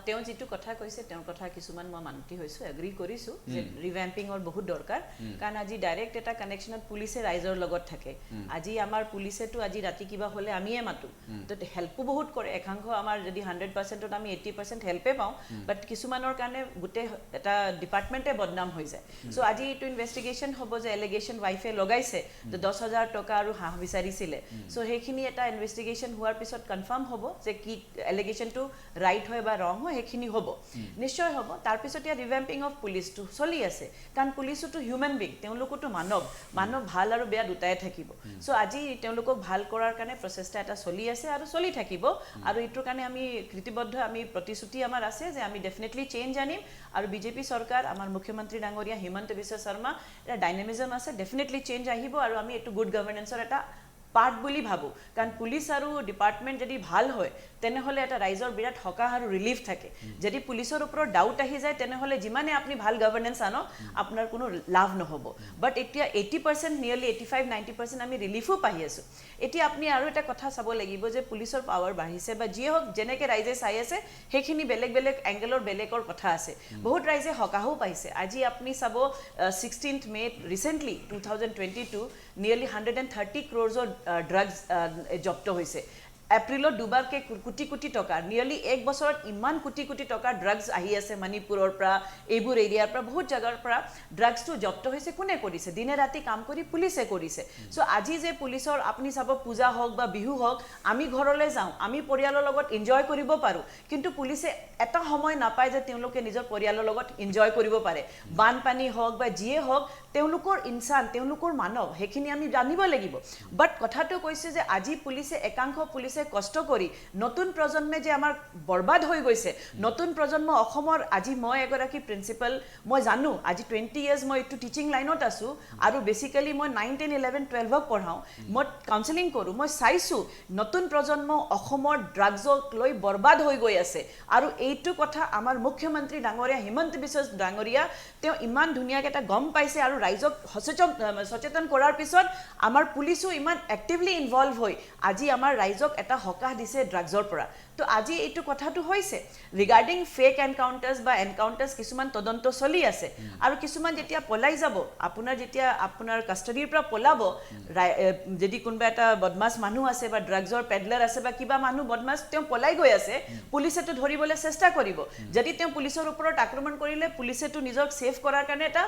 তেওঁ যিটো কথা কৈছে তেওঁৰ কথা কিছুমান মই মান্তি হৈছোঁ এগ্ৰি কৰিছোঁ যে ৰিভেম্পিঙৰ বহুত দৰকাৰ কাৰণ আজি ডাইৰেক্ট এটা কানেকশ্যনত পুলিচে ৰাইজৰ লগত থাকে আজি আমাৰ পুলিচেতো আজি ৰাতি কিবা হ'লে আমিয়ে মাতোঁ তো হেল্পো বহুত কৰে একাংশ আমাৰ যদি 100%ত আমি 80% হেল্পে পাওঁ বাট কিছুমানৰ কাৰণে গোটেই এটা ডিপাৰ্টমেণ্টে বদনাম হৈ যায় চ' আজি এইটো ইনভেষ্টিগেশ্যন হ'ব যে এলিগেশ্যন ৱাইফে লগাইছে যে 10,000 টকা আৰু হাঁহ বিচাৰিছিলে চ' সেইখিনি এটা ইনভেষ্টিগেশ্যন হোৱাৰ পিছত কনফাৰ্ম হ'ব যে কি এলিগেশ্যনটো ৰাইট হয় বা ৰং হয় সেইখিনি হ'ব নিশ্চয় হ'ব তাৰপিছত ইয়াত ৰিভেম্পিং অফ পুলিচটো চলি আছে কাৰণ পুলিচোতো হিউমেন বিং তেওঁলোকোতো মানৱ ভাল আৰু বেয়া দুটাই থাকিব চ' আজি তেওঁলোকক ভাল কৰাৰ কাৰণে প্ৰচেষ্টা এটা চলি আছে আৰু চলি থাকিব আৰু এইটোৰ কাৰণে আমি কৃতিবদ্ধ আমি প্ৰতিশ্ৰুতি আমাৰ আছে যে আমি ডেফিনেটলি চেঞ্জ আনিম আৰু বিজেপি চৰকাৰ আমাৰ মুখ্যমন্ত্ৰী ডাঙৰীয়া হিমন্ত বিশ্ব শৰ্মা এটা ডাইনামিজম আছে ডেফিনেটলি চেঞ্জ আহিব আৰু আমি এইটো গুড গভৰ্নেন্সৰ এটা পাৰ্ট বুলি ভাবোঁ কাৰণ পুলিচ আৰু ডিপাৰ্টমেণ্ট যদি ভাল হয় তেনেহ'লে এটা ৰাইজৰ বিৰাট সকাহ আৰু ৰিলিফ থাকে যদি পুলিচৰ ওপৰত ডাউট আহি যায় তেনেহ'লে যিমানে আপুনি ভাল গভৰ্নেন্স আনক আপোনাৰ কোনো লাভ নহ'ব বাট এতিয়া 80% নিয়েৰলি 85-90% আমি ৰিলিফো পাই আছোঁ এতিয়া আপুনি আৰু এটা কথা চাব লাগিব যে পুলিচৰ পাৱাৰ বাঢ়িছে বা যিয়ে হওক যেনেকৈ ৰাইজে চাই আছে সেইখিনি বেলেগ বেলেগ এংগেলৰ বেলেগৰ কথা আছে বহুত ৰাইজে সকাহো পাইছে আজি আপুনি চাব 16th মে ৰিচেণ্টলি 2022 নিয়েৰলি 130 crores ড্ৰাগছ জব্দ হৈছে এপ্ৰিলত দুবাৰকৈ কোটি কোটি টকা নিয়েৰলি এক বছৰত ইমান কোটি কোটি টকা ড্ৰাগছ আহি আছে মণিপুৰৰ পৰা এইবোৰ এৰিয়াৰ পৰা বহুত জাগাৰ পৰা ড্ৰাগছটো জব্দ হৈছে কোনে কৰিছে দিনে ৰাতি কাম কৰি পুলিচে কৰিছে চ' আজি যে পুলিচৰ আপুনি চাব পূজা হওক বা বিহু হওক আমি ঘৰলৈ যাওঁ আমি পৰিয়ালৰ লগত এনজয় কৰিব পাৰোঁ কিন্তু পুলিচে এটা সময় নাপায় যে তেওঁলোকে নিজৰ পৰিয়ালৰ লগত এনজয় কৰিব পাৰে বানপানী হওক বা যিয়ে হওক তেওঁলোকৰ ইনচান তেওঁলোকৰ মানৱ সেইখিনি আমি জানিব লাগিব বাট কথাটো কৈছে যে আজি পুলিচে একাংশ পুলিচ কৰিছে কষ্ট কৰি নতুন প্ৰজন্মে যে আমাৰ বৰবাদ হৈ গৈছে নতুন প্ৰজন্ম অসমৰ আজি মই এগৰাকী প্ৰিন্সিপাল মই জানো আজি 20 ইয়াৰ্স মই এইটো টিচিং লাইনত আছো আৰু বেসিক্যালি মই 9 10 11 12 ক পঢ়াও মই কাউন্সেলিং কৰো মই চাইছো নতুন প্ৰজন্ম অসমৰ ড্ৰাগছক লৈ বৰবাদ হৈ গৈ আছে আৰু এইটো কথা আমাৰ মুখ্যমন্ত্ৰী ডাঙৰীয়া হিমন্ত বিশ্ব ডাঙৰীয়া তেওঁ ইমান ধুনীয়াকৈ এটা গম পাইছে আৰু ৰাইজক সচেতন কৰাৰ পিছত আমাৰ পুলিচো ইমান এক্টিভলি ইনভলভ হৈ আজি আমাৰ ৰাইজক এটা হকাহ দিছে ড্ৰাগছৰ পৰা তো আজি এইটো কথাটো হৈছে ৰিগাৰ্ডিং ফেক এনকাউন্টাৰ্স বা এনকাউন্টাৰ্স কিছুমান তদন্ত চলি আছে আৰু কিছুমান যেতিয়া পলাই যাব আপোনাৰ কাষ্টডিৰ পৰা পলাব যদি কোনবা এটা বদমাছ মানুহ আছে বা ড্ৰাগছৰ পেডলাৰ আছে বা কিবা মানুহ বদমাছ তেওঁ পলাই গৈ আছে পুলিচেটো ধৰিবলৈ চেষ্টা কৰিব যদি তেওঁ পুলিচৰ ওপৰত আক্ৰমণ কৰিলে পুলিচেটো নিজক সেভ কৰাৰ কাৰণে এটা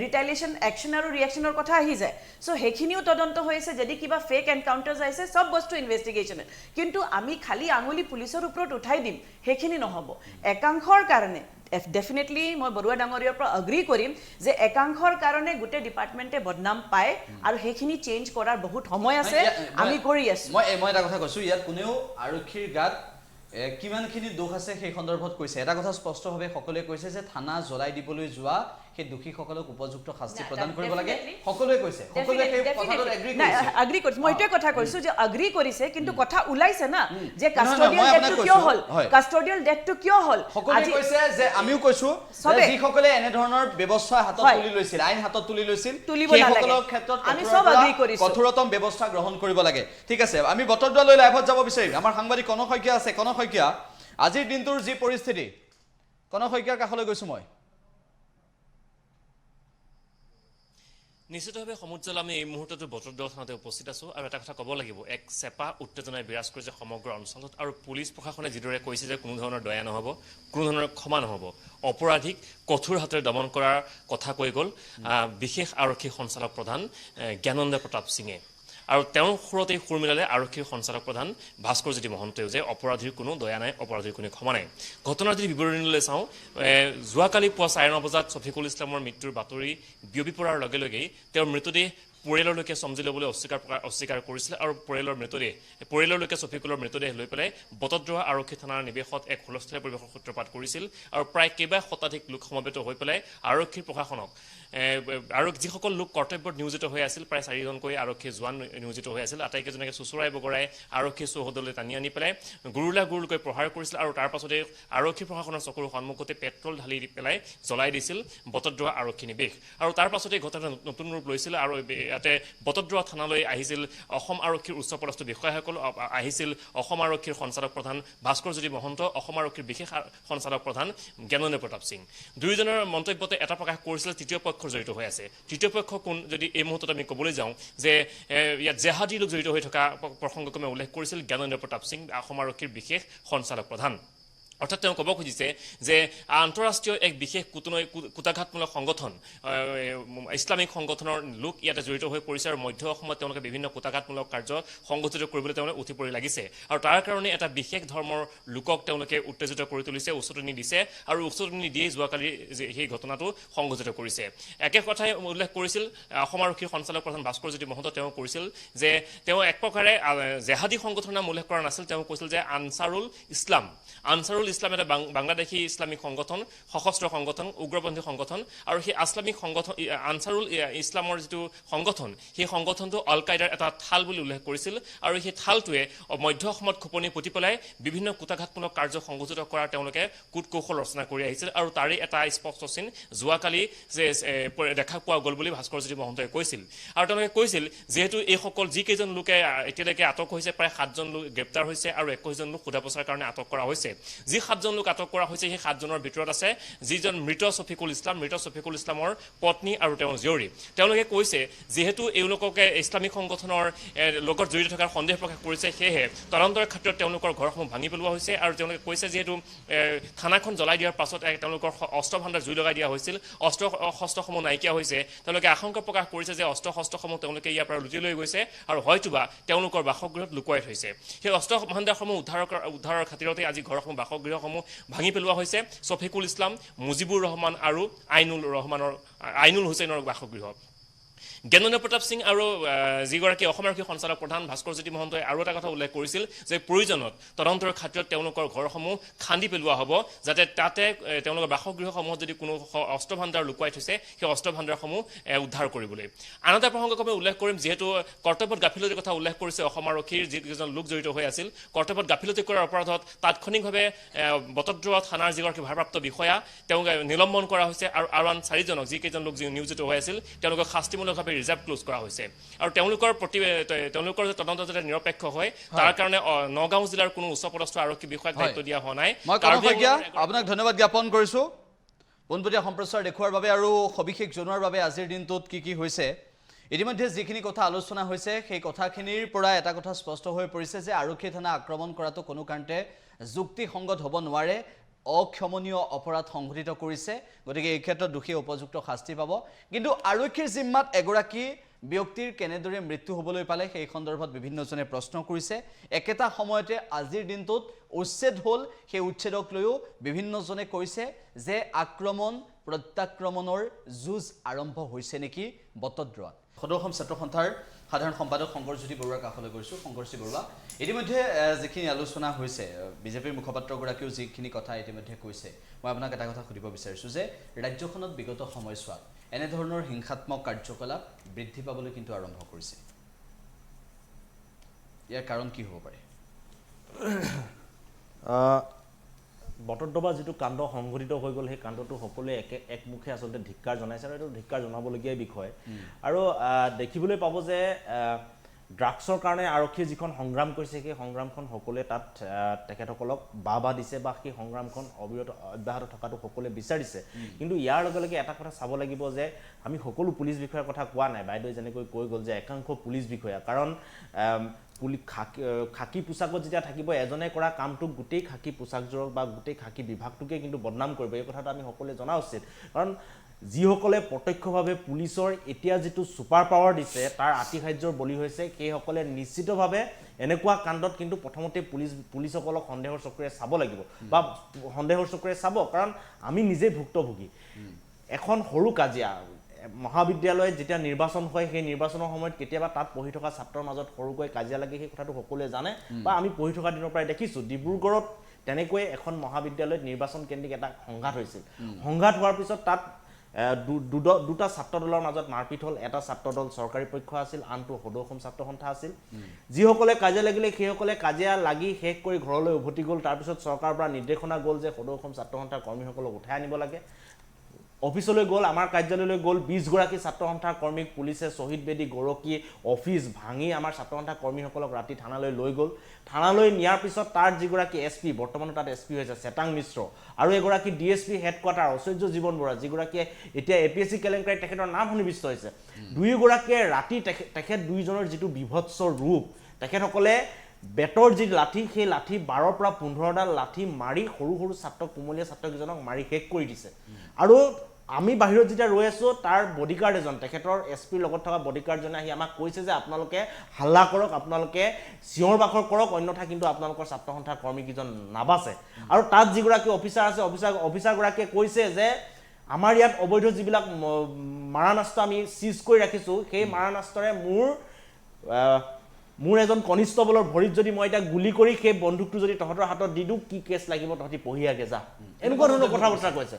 ৰিটেলিয়েশন একশন আৰু ৰিএকশনৰ কথা আহি যায় সো হেখিনিও তদন্ত হৈছে যদি কিবা ফেক এনকাউন্টাৰ্স আছে সব বস্তু ইনভেষ্টিগেচন কিন্তু আমি খালি আঙুলি পুলিচৰ ওপৰত উঠাই দিম হেখিনি নহব একাংশৰ কাৰণে ডেফিনেটলি মই বৰুৱা ডাঙৰীয়াৰ পৰা এগ্ৰি কৰিম যে একাংশৰ কাৰণে গুটে ডিপাৰ্টমেন্টে বদনাম পায় আৰু হেখিনি চেঞ্জ কৰাৰ বহুত সময় আছে আমি কৰি আছো মই এটা কথা কৈছো ইয়াত কোনেও আৰক্ষীৰ গাত কিমানখিনি দোষ আছে সেই সন্দৰ্ভত কৈছে এটা কথা স্পষ্টভাৱে সকলোৱে কৈছে যে থানা জ্বলাই দিবলৈ যোৱা সেই দোষীসকলক উপযুক্ত শাস্তি প্ৰদান কৰিব লাগে সকলোৱে কৈছে সকলোৱে সেই কথাটোত এগ্ৰি কৰিছে মই এইটোৱে কথা কৈছো যে এগ্ৰি কৰিছে কিন্তু কথা ওলাইছে না যে কাষ্টডিয়াল ডেথটো কিয় হল কাষ্টডিয়াল ডেথটো কিয় হল সকলোৱে কৈছে যে আমিও কৈছো যে যিসকলে এনে ধৰণৰ ব্যৱস্থা হাতত তুলি লৈছিল আইন হাতত তুলি লৈছিল সেইসকলৰ ক্ষেত্ৰত আমি সব এগ্ৰি কৰিছো কঠোৰতম ব্যৱস্থা গ্ৰহণ কৰিব লাগে ঠিক আছে আমি বতৰদুৱা লৈ লাইভত যাব বিচাৰিম আমাৰ সাংবাদিক কনক শইকীয়া আছে কনক শইকীয়া আজিৰ দিনটোৰ যি পৰিস্থিতি কনক শইকীয়াৰ কাষলৈ গৈছো মই নিশ্চিতভাৱে সমুজ্জ্বল আমি এই মুহূৰ্তত বতৰদুৱা থানাতে উপস্থিত আছো আৰু এটা কথা ক'ব লাগিব এক চেপা উত্তেজনাই বিৰাজ কৰিছে সমগ্ৰ অঞ্চলত আৰু পুলিচ প্ৰশাসনে যিদৰে কৈছে যে কোনো ধৰণৰ দয়া নহ'ব কোনো ধৰণৰ ক্ষমা নহ'ব অপৰাধীক কঠোৰ হাতেৰে দমন কৰাৰ কথা কৈ গ'ল বিশেষ আৰক্ষী সঞ্চালক প্ৰধান জ্ঞানন্দ প্ৰতাপ সিঙে আৰু তেওঁৰ সুৰতেই সুৰ মিলালে আৰক্ষীৰ সঞ্চালক প্ৰধান ভাস্কৰ জ্যোতি মহন্তই যে অপৰাধীৰ কোনো দয়া নাই অপৰাধীৰ কোনো ক্ষমা নাই ঘটনাৰ যদি বিৱৰণীলৈ চাওঁ যোৱাকালি পুৱা 9:30 বজাত শফিকুল ইছলামৰ মৃত্যুৰ বাতৰি বিয়পি পৰাৰ লগে লগেই তেওঁৰ মৃতদেহ পৰিয়াললৈকে চমজি ল'বলৈ অস্বীকাৰ কৰিছিল আৰু পৰিয়াললৈকে শফিকুলৰ মৃতদেহ লৈ পেলাই বতৰদুৱা আৰক্ষী থানাৰ নিৱেশত এক হুলস্থুলীয়া পৰিৱেশৰ সূত্ৰপাত কৰিছিল আৰু প্ৰায় কেইবা শতাধিক লোক সমবেত হৈ পেলাই আৰক্ষীৰ প্ৰশাসনক আৰু যিসকল লোক কৰ্তব্যত নিয়োজিত হৈ আছিল প্ৰায় 4জনকৈ আৰক্ষী জোৱান নিয়োজিত হৈ আছিল আটাইকেইজনকে চুচুৰাই বগৰাই আৰক্ষী চৌহদলৈ টানি আনি পেলাই গুৰুলকৈ প্ৰহাৰ কৰিছিল আৰু তাৰ পাছতে আৰক্ষী প্ৰশাসনৰ চকুৰ সন্মুখতে পেট্ৰল ঢালি পেলাই জ্বলাই দিছিল বতৰদুৱা আৰক্ষী নিৱেশ আৰু তাৰ পাছতে ঘটনা নতুন ৰূপ লৈছিল আৰু ইয়াতে বতৰদুৱা থানালৈ আহিছিল অসম আৰক্ষীৰ উচ্চপদস্থ বিষয়াসকল আহিছিল অসম আৰক্ষীৰ সঞ্চালক প্ৰধান ভাস্কৰ জ্যোতি মহন্ত অসম আৰক্ষীৰ বিশেষ সঞ্চালক প্ৰধান জ্ঞানন্দ প্ৰতাপ সিং দুয়োজনৰ মন্তব্যতে এটা প্ৰকাশ কৰিছিল তৃতীয় পক্ষ জড়িত হৈ আছে তৃতীয় পক্ষ কোন যদি এই মুহূৰ্তত আমি ক'বলৈ যাওঁ যে ইয়াত জেহাদী লোক জড়িত হৈ থকা প্ৰসংগক্ৰমে উল্লেখ কৰিছিল জ্ঞানন্দ প্ৰতাপ সিং অসম আৰক্ষীৰ বিশেষ সঞ্চালক প্ৰধান অৰ্থাৎ তেওঁ ক'ব খুজিছে যে আন্তঃৰাষ্ট্ৰীয় এক বিশেষ কুটাঘাতমূলক সংগঠন ইছলামিক সংগঠনৰ লোক ইয়াতে জড়িত হৈ পৰিছে আৰু মধ্য অসমত তেওঁলোকে বিভিন্ন কুটাঘাতমূলক কাৰ্য সংগঠিত কৰিবলৈ তেওঁলোকে উঠি পৰি লাগিছে আৰু তাৰ কাৰণে এটা বিশেষ ধৰ্মৰ লোকক তেওঁলোকে উত্তেজিত কৰি তুলিছে উচতনি দিছে আৰু উচতনি দিয়ে যোৱাকালি সেই ঘটনাটো সংঘটিত কৰিছে একে কথাই উল্লেখ কৰিছিল অসম আৰক্ষীৰ সঞ্চালক প্ৰধান ভাস্কৰ জ্যোতি মহন্ত তেওঁ কৰিছিল যে তেওঁ এক প্ৰকাৰে জেহাদী সংগঠনৰ নাম উল্লেখ কৰা নাছিল তেওঁ কৈছিল যে আনসাৰুল ইছলাম এটা বাংলাদেশী ইছলামিক সংগঠন সশস্ত্ৰ সংগঠন উগ্ৰপন্থী সংগঠন আৰু সেই ইছলামিক সংগঠন আনসাৰুল ইছলামৰ যিটো সংগঠন সেই সংগঠনটো অল কায়দাৰ এটা থাল বুলি উল্লেখ কৰিছিল আৰু সেই থালটোৱে মধ্য অসমত খোপনি পুতি পেলাই বিভিন্ন কুটাঘাতমূলক কাৰ্য সংঘটিত কৰাৰ তেওঁলোকে কূটকৌশল ৰচনা কৰি আহিছিল আৰু তাৰে এটা স্পষ্ট চিন যোৱাকালি যে দেখা পোৱা গ'ল বুলি ভাস্কৰ জ্যোতি মহন্তই কৈছিল আৰু তেওঁলোকে কৈছিল যিহেতু এইসকল যিকেইজন লোকে এতিয়ালৈকে আটক হৈছে প্ৰায় 7জন লোক গ্ৰেপ্তাৰ হৈছে আৰু 21জন লোক সোধা পোছাৰ কাৰণে আটক কৰা হৈছে যি 7জন লোক আটক কৰা হৈছে সেই 7জনৰ ভিতৰত আছে যিজন মৃত শফিকুল ইছলামৰ পত্নী আৰু তেওঁৰ জীয়ৰী তেওঁলোকে কৈছে যেহেতু এওঁলোককে ইছলামিক সংগঠনৰ লগত জড়িত থকাৰ সন্দেহ প্ৰকাশ কৰিছে সেয়েহে তদন্তৰ ক্ষেত্ৰত তেওঁলোকৰ ঘৰসমূহ ভাঙি পেলোৱা হৈছে আৰু তেওঁলোকে কৈছে যেহেতু থানাখন জ্বলাই দিয়াৰ পাছত তেওঁলোকৰ অস্ত্ৰ ভাণ্ডাৰ জুই লগাই দিয়া হৈছিল শস্ত্ৰসমূহ নাইকিয়া হৈছে তেওঁলোকে আশংকা প্ৰকাশ কৰিছে যে অস্ত্ৰ শস্ত্ৰসমূহ তেওঁলোকে ইয়াৰ পৰা লুটি লৈ গৈছে আৰু হয়তোবা তেওঁলোকৰ বাসগৃহত লুকুৱাই থৈছে সেই অস্ত্ৰ ভাণ্ডাৰসমূহ উদ্ধাৰৰ খাতিৰতে আজি ঘৰসমূহ বাসগৃহসমূহ ভাঙি পেলোৱা হৈছে শফিকুল ইছলাম মুজিবুৰ ৰহমান আৰু আইনুল হুছেইনৰ বাসগৃহ জ্ঞানেন্দ্ৰ প্ৰতাপ সিং আৰু যিগৰাকী অসম আৰক্ষী সঞ্চালক প্ৰধান ভাস্কৰ জ্যোতি মহন্তই আৰু এটা কথা উল্লেখ কৰিছিল যে প্ৰয়োজনত তদন্তৰ খাতিৰত তেওঁলোকৰ ঘৰসমূহ খান্দি পেলোৱা হ'ব যাতে তাতে তেওঁলোকৰ বাসগৃহসমূহত যদি কোনো অস্ত্ৰ ভাণ্ডাৰ লুকুৱাই থৈছে সেই অস্ত্ৰ ভাণ্ডাৰসমূহ উদ্ধাৰ কৰিবলৈ। আন এটা প্ৰসংগক্ৰমে উল্লেখ কৰিম, যিহেতু কৰ্তব্যত গাফিলতিৰ কথা উল্লেখ কৰিছে অসম আৰক্ষীৰ যিকেইজন লোক জড়িত হৈ আছিল। কৰ্তব্যত গাফিলতি কৰাৰ অপৰাধত তাৎক্ষণিকভাৱে বটদ্ৰৱা থানাৰ যিগৰাকী ভাৰপ্ৰাপ্ত বিষয়া তেওঁক নিলম্বন কৰা হৈছে আৰু আন 4জনক যিকেইজন লোক নিয়োজিত হৈ আছিল তেওঁলোকক শাস্তিমূলকভাৱে ৰিজাৰ্ভ ক্লোজ কৰা হৈছে আৰু তেওঁলোকৰ যে তদন্ত যাতে নিৰপেক্ষ হয় তাৰ কাৰণে নগাঁও জিলাৰ কোনো উচ্চপদস্থ আৰক্ষী বিষয়াক দায়িত্ব দিয়া হোৱা নাই। মই আপোনাক ধন্যবাদ জ্ঞাপন কৰিছোঁ পোনপটীয়া সম্প্ৰচাৰ দেখুৱাৰ বাবে আৰু সবিশেষ জনোৱাৰ বাবে। আজিৰ দিনটোত কি হৈছে ইতিমধ্যে যিখিনি কথা আলোচনা হৈছে সেই কথাখিনিৰ পৰা এটা কথা স্পষ্ট হৈ পৰিছে যে আৰক্ষী থানা আক্ৰমণ কৰাটো কোনো কাৰণতে যুক্তিসংগত হ'ব নোৱাৰে, অক্ষমনীয় অপৰাধ সংঘটিত কৰিছে, গতিকে এই ক্ষেত্ৰত দোষী উপযুক্ত শাস্তি পাব। কিন্তু আৰক্ষীৰ জিম্মাত এগৰাকী ব্যক্তিৰ কেনেদৰে মৃত্যু হ'বলৈ পালে সেই সন্দৰ্ভত বিভিন্নজনে প্ৰশ্ন কৰিছে। একেটা সময়তে আজিৰ দিনটোত উচ্ছেদ হ'ল, সেই উচ্ছেদক লৈও বিভিন্নজনে কৈছে যে আক্ৰমণ প্ৰত্যাক্ৰমণৰ যুঁজ আৰম্ভ হৈছে নেকি বটদ্ৰৱাত। সদৌ অসম ছাত্ৰ সন্থাৰ সাধাৰণ সম্পাদক শংকৰজ্যোতি বৰুৱাৰ কাষলৈ গৈছোঁ। শংকৰজ্যোতি বৰুৱা, ইতিমধ্যে যিখিনি আলোচনা হৈছে, বিজেপিৰ মুখপাত্ৰগৰাকীও যিখিনি কথা ইতিমধ্যে কৈছে, মই আপোনাক এটা কথা সুধিব বিচাৰিছোঁ যে ৰাজ্যখনত বিগত সময়ছোৱাত এনেধৰণৰ হিংসাত্মক কাৰ্যকলাপ বৃদ্ধি পাবলৈ কিন্তু আৰম্ভ কৰিছে, ইয়াৰ কাৰণ কি হ'ব পাৰে? বটদ্ৰৱা যিটো কাণ্ড সংঘটিত হৈ গ'ল সেই কাণ্ডটো সকলোৱে একমুখে আচলতে ধিক্কাৰ জনাইছে আৰু এইটো ধিক্কাৰ জনাবলগীয়া বিষয়। আৰু দেখিবলৈ পাব যে ড্ৰাগছৰ কাৰণে আৰক্ষীয়ে যিখন সংগ্ৰাম কৰিছে সেই সংগ্ৰামখন সকলোৱে তাত তেখেতসকলক বাহ দিছে বা সেই সংগ্ৰামখন অব্যাহত থকাটো সকলোৱে বিচাৰিছে। কিন্তু ইয়াৰ লগে লগে এটা কথা চাব লাগিব যে আমি সকলো পুলিচ বিষয়াৰ কথা কোৱা নাই, বাইদেৱে যেনেকৈ কৈ গ'ল যে একাংশ পুলিচ বিষয়া, কাৰণ খাকী পোছাকত যেতিয়া থাকিব এজনে কৰা কামটোক গোটেই খাকী পোছাকযোৰক বা গোটেই খাকী বিভাগটোকে কিন্তু বদনাম কৰিব, এই কথাটো আমি সকলোৱে জনা উচিত। কাৰণ যিসকলে প্ৰত্যক্ষভাৱে পুলিচৰ এতিয়া যিটো ছুপাৰ পাৱাৰ দিছে তাৰ আতিশায্যৰ বলি হৈছে, সেইসকলে নিশ্চিতভাৱে এনেকুৱা কাণ্ডত কিন্তু প্ৰথমতে পুলিচসকলক সন্দেহৰ চকুৰে চাব লাগিব বা সন্দেহৰ চকুৰে চাব, কাৰণ আমি নিজেই ভুক্তভোগী। এখন সৰু কাজিয়া, মহাবিদ্যালয়ত যেতিয়া নিৰ্বাচন হয় সেই নিৰ্বাচনৰ সময়ত কেতিয়াবা তাত পঢ়ি থকা ছাত্ৰৰ মাজত সৰুকৈ কাজিয়া লাগে, সেই কথাটো সকলোৱে জানে বা আমি পঢ়ি থকা দিনৰ পৰাই দেখিছোঁ। ডিব্ৰুগড়ত তেনেকৈ এখন মহাবিদ্যালয়ত নিৰ্বাচন কেন্দ্ৰিক এটা সংঘাত হৈছিল। সংঘাত হোৱাৰ পিছত তাত দুটা ছাত্ৰ দলৰ মাজত মাৰপিট হ'ল। এটা ছাত্ৰ দল চৰকাৰী পক্ষ আছিল, আনটো সদৌ অসম ছাত্ৰ সন্থা আছিল। যিসকলে কাজিয়া লাগিলে সেইসকলে কাজিয়া লাগি শেষ কৰি ঘৰলৈ উভতি গ'ল। তাৰপিছত চৰকাৰৰ পৰা নিৰ্দেশনা গ'ল যে সদৌ অসম ছাত্ৰ সন্থাৰ কৰ্মীসকলক উঠাই আনিব লাগে। অফিচলৈ গ'ল, আমাৰ কাৰ্যালয়লৈ গ'ল, 20 গৰাকী ছাত্ৰ সন্থাৰ কৰ্মীক পুলিচে শ্বহীদ বেদী গৰকী অফিচ ভাঙি আমাৰ ছাত্ৰ সন্থাৰ কৰ্মীসকলক ৰাতি থানালৈ লৈ গ'ল। থানালৈ নিয়াৰ পিছত তাৰ যিগৰাকী SP, বৰ্তমানো তাত SP হৈছে চেতাং মিশ্ৰ, আৰু এগৰাকী DSP হেডকোৱাৰ্টাৰ ঐশ্বৰ্য জীৱন বৰা, যিগৰাকীয়ে এতিয়া APSC কেলেংকাৰীত তেখেতৰ নাম সন্নিৱিষ্ট হৈছে। দুয়োগৰাকীয়ে ৰাতি তেখেত দুয়োজনৰ যিটো বিভৎস ৰূপ, তেখেতসকলে বেতৰ যি লাঠি সেই লাঠি 12 পৰা 15ডাল লাঠি মাৰি সৰু সৰু ছাত্ৰ কুমলীয়া ছাত্ৰকেইজনক মাৰি শেষ কৰি দিছে। আৰু আমি বাহিৰত যেতিয়া ৰৈ আছোঁ তাৰ বডিগাৰ্ড এজন, তেখেতৰ SPৰ লগত থকা বডিগাৰ্ডজনে আহি আমাক কৈছে যে আপোনালোকে হাল্লা কৰক, আপোনালোকে চিঞৰ বাখৰ কৰক, অন্যথা কিন্তু আপোনালোকৰ ছাত্ৰ সন্থাৰ কৰ্মীকেইজন নাবাচে। আৰু তাত যিগৰাকী অফিচাৰ আছে, অফিচাৰগৰাকীয়ে কৈছে যে আমাৰ ইয়াত অবৈধ যিবিলাক মাৰণাস্ত্ৰ আমি চিজ কৰি ৰাখিছোঁ, সেই মাৰণাস্ত্ৰৰে মোৰ এজন কনিষ্টবলৰ ভৰিত যদি মই এতিয়া গুলি কৰি সেই বন্দুকটো যদি তহঁতৰ হাতত দি দিওঁ, কি কেছ লাগিব তহঁতি পঢ়িয়াগে যা, এনেকুৱা ধৰণৰ কথা বতৰা কৈছে,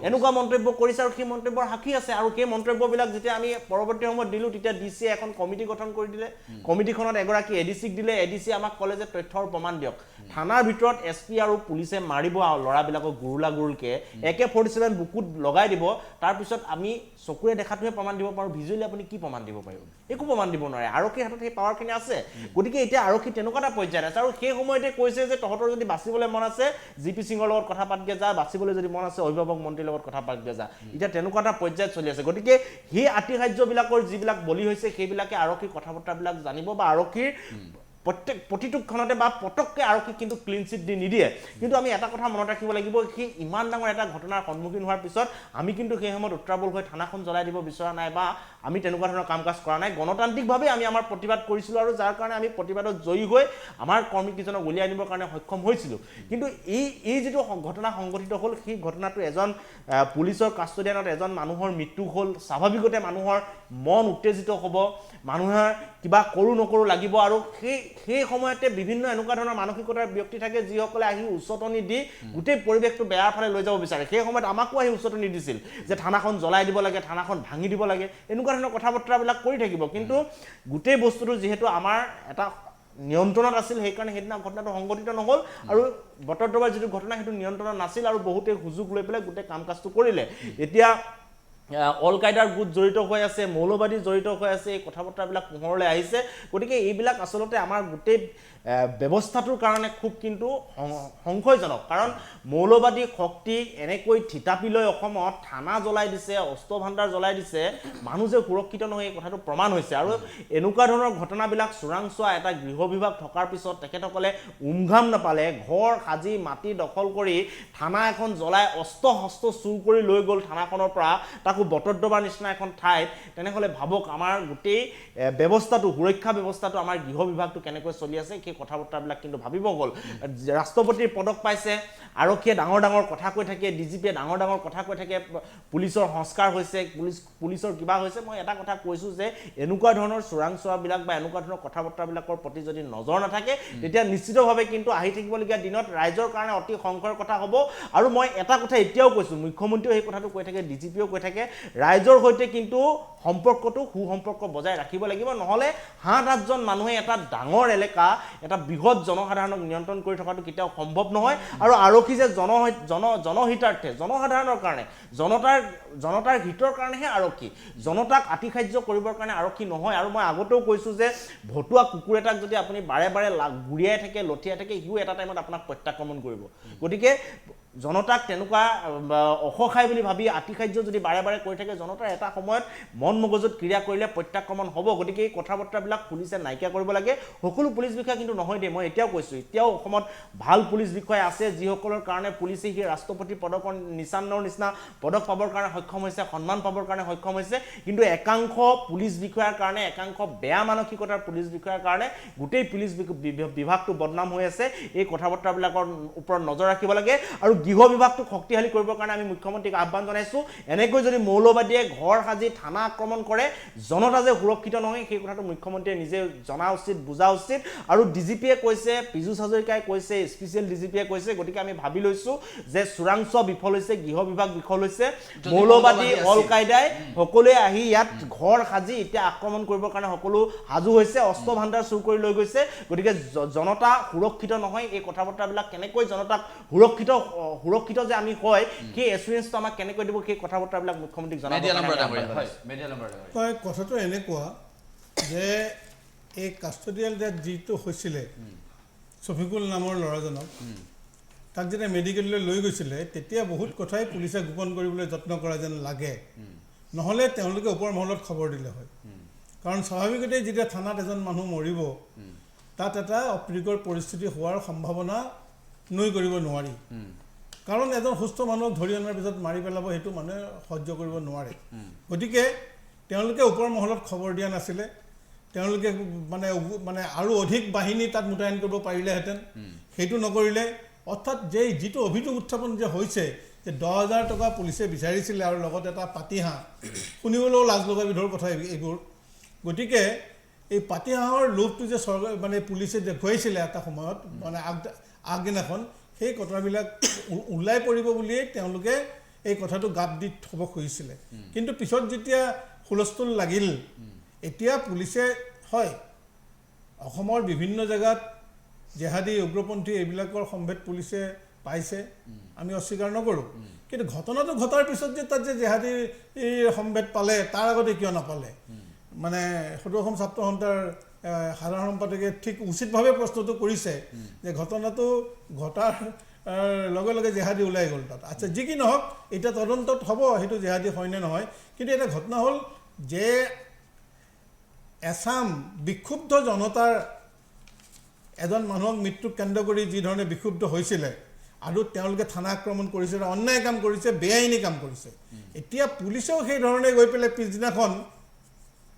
এনেকুৱা মন্তব্য কৰিছে। আৰু সেই মন্তব্যৰ সাক্ষী আছে। আৰু সেই মন্তব্যবিলাক যেতিয়া আমি পৰৱৰ্তী সময়ত দিলোঁ তেতিয়া DCয়ে এখন কমিটি গঠন কৰি দিলে। কমিটিখনত এগৰাকী ADCক দিলে। ADCয়ে আমাক ক'লে যে তথ্যৰ প্ৰমাণ দিয়ক। থানাৰ ভিতৰত SP আৰু পুলিচে মাৰিব আৰু ল'ৰাবিলাকক গুৰুলাগুৰুলকৈ AK-47 বুকুত লগাই দিব, তাৰপিছত আমি চকুৰে দেখাটোহে প্ৰমাণ দিব পাৰোঁ, ভিজুৱেলি আপুনি কি প্ৰমাণ দিব পাৰিব? একো প্ৰমাণ দিব নোৱাৰে। আৰক্ষীৰ হাতত সেই পাৱাৰখিনি আছে। গতিকে এতিয়া আৰক্ষী তেনেকুৱা এটা পৰ্যায়ত আছে। আৰু সেই সময়তে কৈছে যে তহঁতৰ যদি বাচিবলৈ মন আছে GP সিঙৰ লগত কথা পাতগে যা, বাচিবলৈ যদি মন আছে অভিভাৱক মন্ত্ৰীৰ লগত কথা পাতগে যা। এতিয়া তেনেকুৱা এটা পৰ্যায়ত চলি আছে। গতিকে সেই আতিশায্যবিলাকৰ যিবিলাক বলি হৈছে সেইবিলাকে আৰক্ষীৰ কথা বতৰাবিলাক জানিব বা আৰক্ষীৰ প্ৰতিটো ক্ষণতে বা পটককৈ আৰক্ষীক কিন্তু ক্লিন চিট দি নিদিয়ে কিন্তু আমি এটা কথা মনত ৰাখিব লাগিব সেই ইমান ডাঙৰ এটা ঘটনাৰ সন্মুখীন হোৱাৰ পিছত আমি কিন্তু সেই সময়ত উত্ৰাৱল হৈ থানাখন জ্বলাই দিব বিচৰা নাই বা আমি তেনেকুৱা ধৰণৰ কাম কাজ কৰা নাই গণতান্ত্ৰিকভাৱে আমি আমাৰ প্ৰতিবাদ কৰিছিলোঁ আৰু যাৰ কাৰণে আমি প্ৰতিবাদত জয়ী হৈ আমাৰ কৰ্মীকেইজনক উলিয়াই আনিবৰ কাৰণে সক্ষম হৈছিলোঁ কিন্তু এই যিটো ঘটনা সংঘটিত হ'ল সেই ঘটনাটো এজন পুলিচৰ কাষ্টডিয়ানত এজন মানুহৰ মৃত্যু হ'ল স্বাভাৱিকতে মানুহৰ মন উত্তেজিত হ'ব মানুহৰ কিবা কৰোঁ নকৰোঁ লাগিব আৰু সেই সময়তে বিভিন্ন এনেকুৱা ধৰণৰ মানসিকতাৰ ব্যক্তি থাকে যিসকলে আহি উচতনি দি গোটেই পৰিৱেশটো বেয়াৰ ফালে লৈ যাব বিচাৰে সেই সময়ত আমাকো আহি উচতনি দিছিল যে থানাখন জ্বলাই দিব লাগে থানাখন ভাঙি দিব লাগে এনেকুৱা ধৰণৰ কথা বতৰাবিলাক কৰি থাকিব কিন্তু গোটেই বস্তুটো যিহেতু আমাৰ এটা নিয়ন্ত্ৰণত আছিল সেইকাৰণে সেইদিনা ঘটনাটো সংঘটিত নহ'ল আৰু বতৰ দবাৰ যিটো ঘটনা সেইটো নিয়ন্ত্ৰণত নাছিল আৰু বহুতে সুযোগ লৈ পেলাই গোটেই কাম কাজটো কৰিলে এতিয়া অল কায়দাৰ গোট জড়িত হৈ আছে মৌলবাদী জড়িত হৈ আছে এই কথা বতৰাবিলাক পোহৰলৈ আহিছে গতিকে এইবিলাক আচলতে আমাৰ গোটেই ব্যৱস্থাটোৰ কাৰণে খুব কিন্তু সংশয়জনক কাৰণ মৌলবাদী শক্তি এনেকৈ থিতাপি লৈ অসমত থানা জ্বলাই দিছে অস্ত্ৰ ভাণ্ডাৰ জ্বলাই দিছে মানুহ যে সুৰক্ষিত নহয় এই কথাটো প্ৰমাণ হৈছে আৰু এনেকুৱা ধৰণৰ ঘটনাবিলাক চোৰাংচোৱা এটা গৃহ বিভাগ থকাৰ পিছত তেখেতসকলে উমঘাম নাপালে ঘৰ সাজি মাটি দখল কৰি থানা এখন জ্বলাই অস্ত্ৰ শস্ত্ৰ চুৰ কৰি লৈ গ'ল থানাখনৰ পৰা তাকো বটদ্ৰবাৰ নিচিনা এখন ঠাইত তেনেহ'লে ভাবক আমাৰ গোটেই ব্যৱস্থাটো সুৰক্ষা ব্যৱস্থাটো আমাৰ গৃহ বিভাগটো কেনেকৈ চলি আছে সেই কথা বতৰাবিলাক কিন্তু ভাবিব গ'ল ৰাষ্ট্ৰপতিৰ পদক পাইছে আৰক্ষীয়ে ডাঙৰ ডাঙৰ কথা কৈ থাকে ডিজিপিয়ে ডাঙৰ ডাঙৰ কথা কৈ থাকে পুলিচৰ সংস্কাৰ হৈছে পুলিচৰ কিবা হৈছে মই এটা কথা কৈছোঁ যে এনেকুৱা ধৰণৰ চোৰাংচোৱাবিলাক বা এনেকুৱা ধৰণৰ কথা বতৰাবিলাকৰ প্ৰতি যদি নজৰ নাথাকে তেতিয়া নিশ্চিতভাৱে কিন্তু আহি থাকিবলগীয়া দিনত ৰাইজৰ কাৰণে অতি সংশয়ৰ কথা হ'ব আৰু মই এটা কথা এতিয়াও কৈছোঁ মুখ্যমন্ত্ৰীয়েও সেই কথাটো কৈ থাকে ডিজিপিয়েও কৈ থাকে ৰাইজৰ সৈতে কিন্তু সম্পৰ্কটো সুসম্পৰ্ক বজাই ৰাখিব লাগিব নহ'লে ৭-৮জন মানুহে এটা ডাঙৰ এলেকা এটা বৃহৎ জনসাধাৰণক নিয়ন্ত্ৰণ কৰি থকাটো কেতিয়াও সম্ভৱ নহয় আৰু আৰক্ষী যে জনহিতাৰ্থে জনসাধাৰণৰ কাৰণে জনতাৰ হিতৰ কাৰণেহে আৰক্ষী জনতাক আতিশায্য কৰিবৰ কাৰণে আৰক্ষী নহয় আৰু মই আগতেও কৈছোঁ যে ভতুৱা কুকুৰ এটাক যদি আপুনি বাৰে বাৰে গুৰিয়াই থাকে লঠিয়াই থাকে সিও এটা টাইমত আপোনাক প্ৰত্যাক্ৰমণ কৰিব গতিকে জনতাক তেনেকুৱা অসহায় বুলি ভাবি আতিশায্য যদি বাৰে বাৰে কৰি থাকে জনতাৰ এটা সময়ত মন মগজুত ক্ৰিয়া কৰিলে প্ৰত্যাক্ৰমণ হ'ব গতিকে এই কথা বতৰাবিলাক পুলিচে নাইকিয়া কৰিব লাগে সকলো পুলিচ বিষয়া কিন্তু নহয় দেই মই এতিয়াও কৈছোঁ এতিয়াও অসমত ভাল পুলিচ বিষয়া আছে যিসকলৰ কাৰণে পুলিচে সেই ৰাষ্ট্ৰপতি পদকৰ নিচানৰ নিচিনা পদক পাবৰ কাৰণে সক্ষম হৈছে সন্মান পাবৰ কাৰণে সক্ষম হৈছে কিন্তু একাংশ পুলিচ বিষয়াৰ কাৰণে একাংশ বেয়া মানসিকতাৰ পুলিচ বিষয়াৰ কাৰণে গোটেই পুলিচ বিভাগটো বদনাম হৈ আছে এই কথা বতৰাবিলাকৰ ওপৰত নজৰ ৰাখিব লাগে আৰু গৃহ বিভাগটোক শক্তিশালী কৰিবৰ কাৰণে আমি মুখ্যমন্ত্ৰীক আহ্বান জনাইছোঁ এনেকৈ যদি মৌলবাদীয়ে ঘৰ সাজি থানা আক্ৰমণ কৰে জনতা যে সুৰক্ষিত নহয় সেই কথাটো মুখ্যমন্ত্ৰীয়ে নিজে জনা উচিত বুজা উচিত আৰু ডিজিপিয়ে কৈছে পীযুষ হাজৰিকাই কৈছে স্পেচিয়েল ডিজিপিয়ে কৈছে গতিকে আমি ভাবি লৈছোঁ যে চোৰাংচোৱা বিফল হৈছে গৃহ বিভাগ বিফল হৈছে মৌলবাদী অল কায়দাই সকলোৱে আহি ইয়াত ঘৰ সাজি এতিয়া আক্ৰমণ কৰিবৰ কাৰণে সকলো সাজু হৈছে অস্ত্ৰ ভাণ্ডাৰ চুৰ কৰি লৈ গৈছে গতিকে জনতা সুৰক্ষিত নহয় এই কথা বতৰাবিলাক কেনেকৈ জনতাক সুৰক্ষিত যে আমি হয় সেই এছুৰেঞ্চটো আমাক কেনেকৈ দিব সেই কথা বতৰাবিলাক মুখ্যমন্ত্ৰীক জনাব হয় কথাটো এনেকুৱা যে এই কাষ্টডিয়েল ডেথ যিটো হৈছিলে ছফিকুল নামৰ ল'ৰাজনক তাক যেতিয়া মেডিকেললৈ লৈ গৈছিলে তেতিয়া বহুত কথাই পুলিচে গোপন কৰিবলৈ যত্ন কৰা যেন লাগে নহ'লে তেওঁলোকে ওপৰ মহলত খবৰ দিলে হয় কাৰণ স্বাভাৱিকতে যেতিয়া থানাত এজন মানুহ মৰিব তাত এটা অপ্ৰীতিকৰ পৰিস্থিতি হোৱাৰ সম্ভাৱনা নৈ কৰিব নোৱাৰি কাৰণ এজন সুস্থ মানুহক ধৰি অনাৰ পিছত মাৰি পেলাব সেইটো মানুহে সহ্য কৰিব নোৱাৰে গতিকে তেওঁলোকে ওপৰ মহলত খবৰ দিয়া নাছিলে তেওঁলোকে মানে আৰু অধিক বাহিনী তাত মোতায়েন কৰিব পাৰিলেহেঁতেন সেইটো নকৰিলে অৰ্থাৎ যিটো অভিযোগ উত্থাপন যে হৈছে যে 10,000 টকা পুলিচে বিচাৰিছিলে আৰু লগতে এটা পাতিহাঁহ শুনিবলৈও লাজ লগা বিধৰ কথা এইবোৰ গতিকে এই পাতিহাঁহৰ লোভটো যে মানে পুলিচে দেখুৱাইছিলে এটা সময়ত মানে আগদিনাখন সেই কথাবিলাক ওলাই পৰিব বুলিয়েই তেওঁলোকে এই কথাটো গাপ দি থ'ব খুজিছিলে কিন্তু পিছত যেতিয়া হুলস্থুল লাগিল এতিয়া পুলিচে হয় অসমৰ বিভিন্ন জেগাত জেহাদী উগ্ৰপন্থী এইবিলাকৰ সম্ভেদ পুলিচে পাইছে আমি অস্বীকাৰ নকৰোঁ কিন্তু ঘটনাটো ঘটাৰ পিছত যে তাত যে জেহাদী সম্ভেদ পালে তাৰ আগতে কিয় নাপালে মানে সদৌ অসম ছাত্ৰ সন্থাৰ সাধাৰণ সম্পাদকে ঠিক উচিতভাৱে প্ৰশ্নটো কৰিছে যে ঘটনাটো ঘটাৰ লগে লগে জেহাদী ওলাই গ'ল তাত আচ্ছা যি কি নহওক এতিয়া তদন্তত হ'ব সেইটো জেহাদী হয় নে নহয় কিন্তু এটা ঘটনা হ'ল যে এছাম বিক্ষুব্ধ জনতাৰ এজন মানুহক মৃত্যুক কেন্দ্ৰ কৰি যি ধৰণে বিক্ষুব্ধ হৈছিলে আৰু তেওঁলোকে থানা আক্ৰমণ কৰিছে, অন্যায় কাম কৰিছে, বেআইনী কাম কৰিছে। এতিয়া পুলিচেও সেই ধৰণে গৈ পেলাই পিছদিনাখন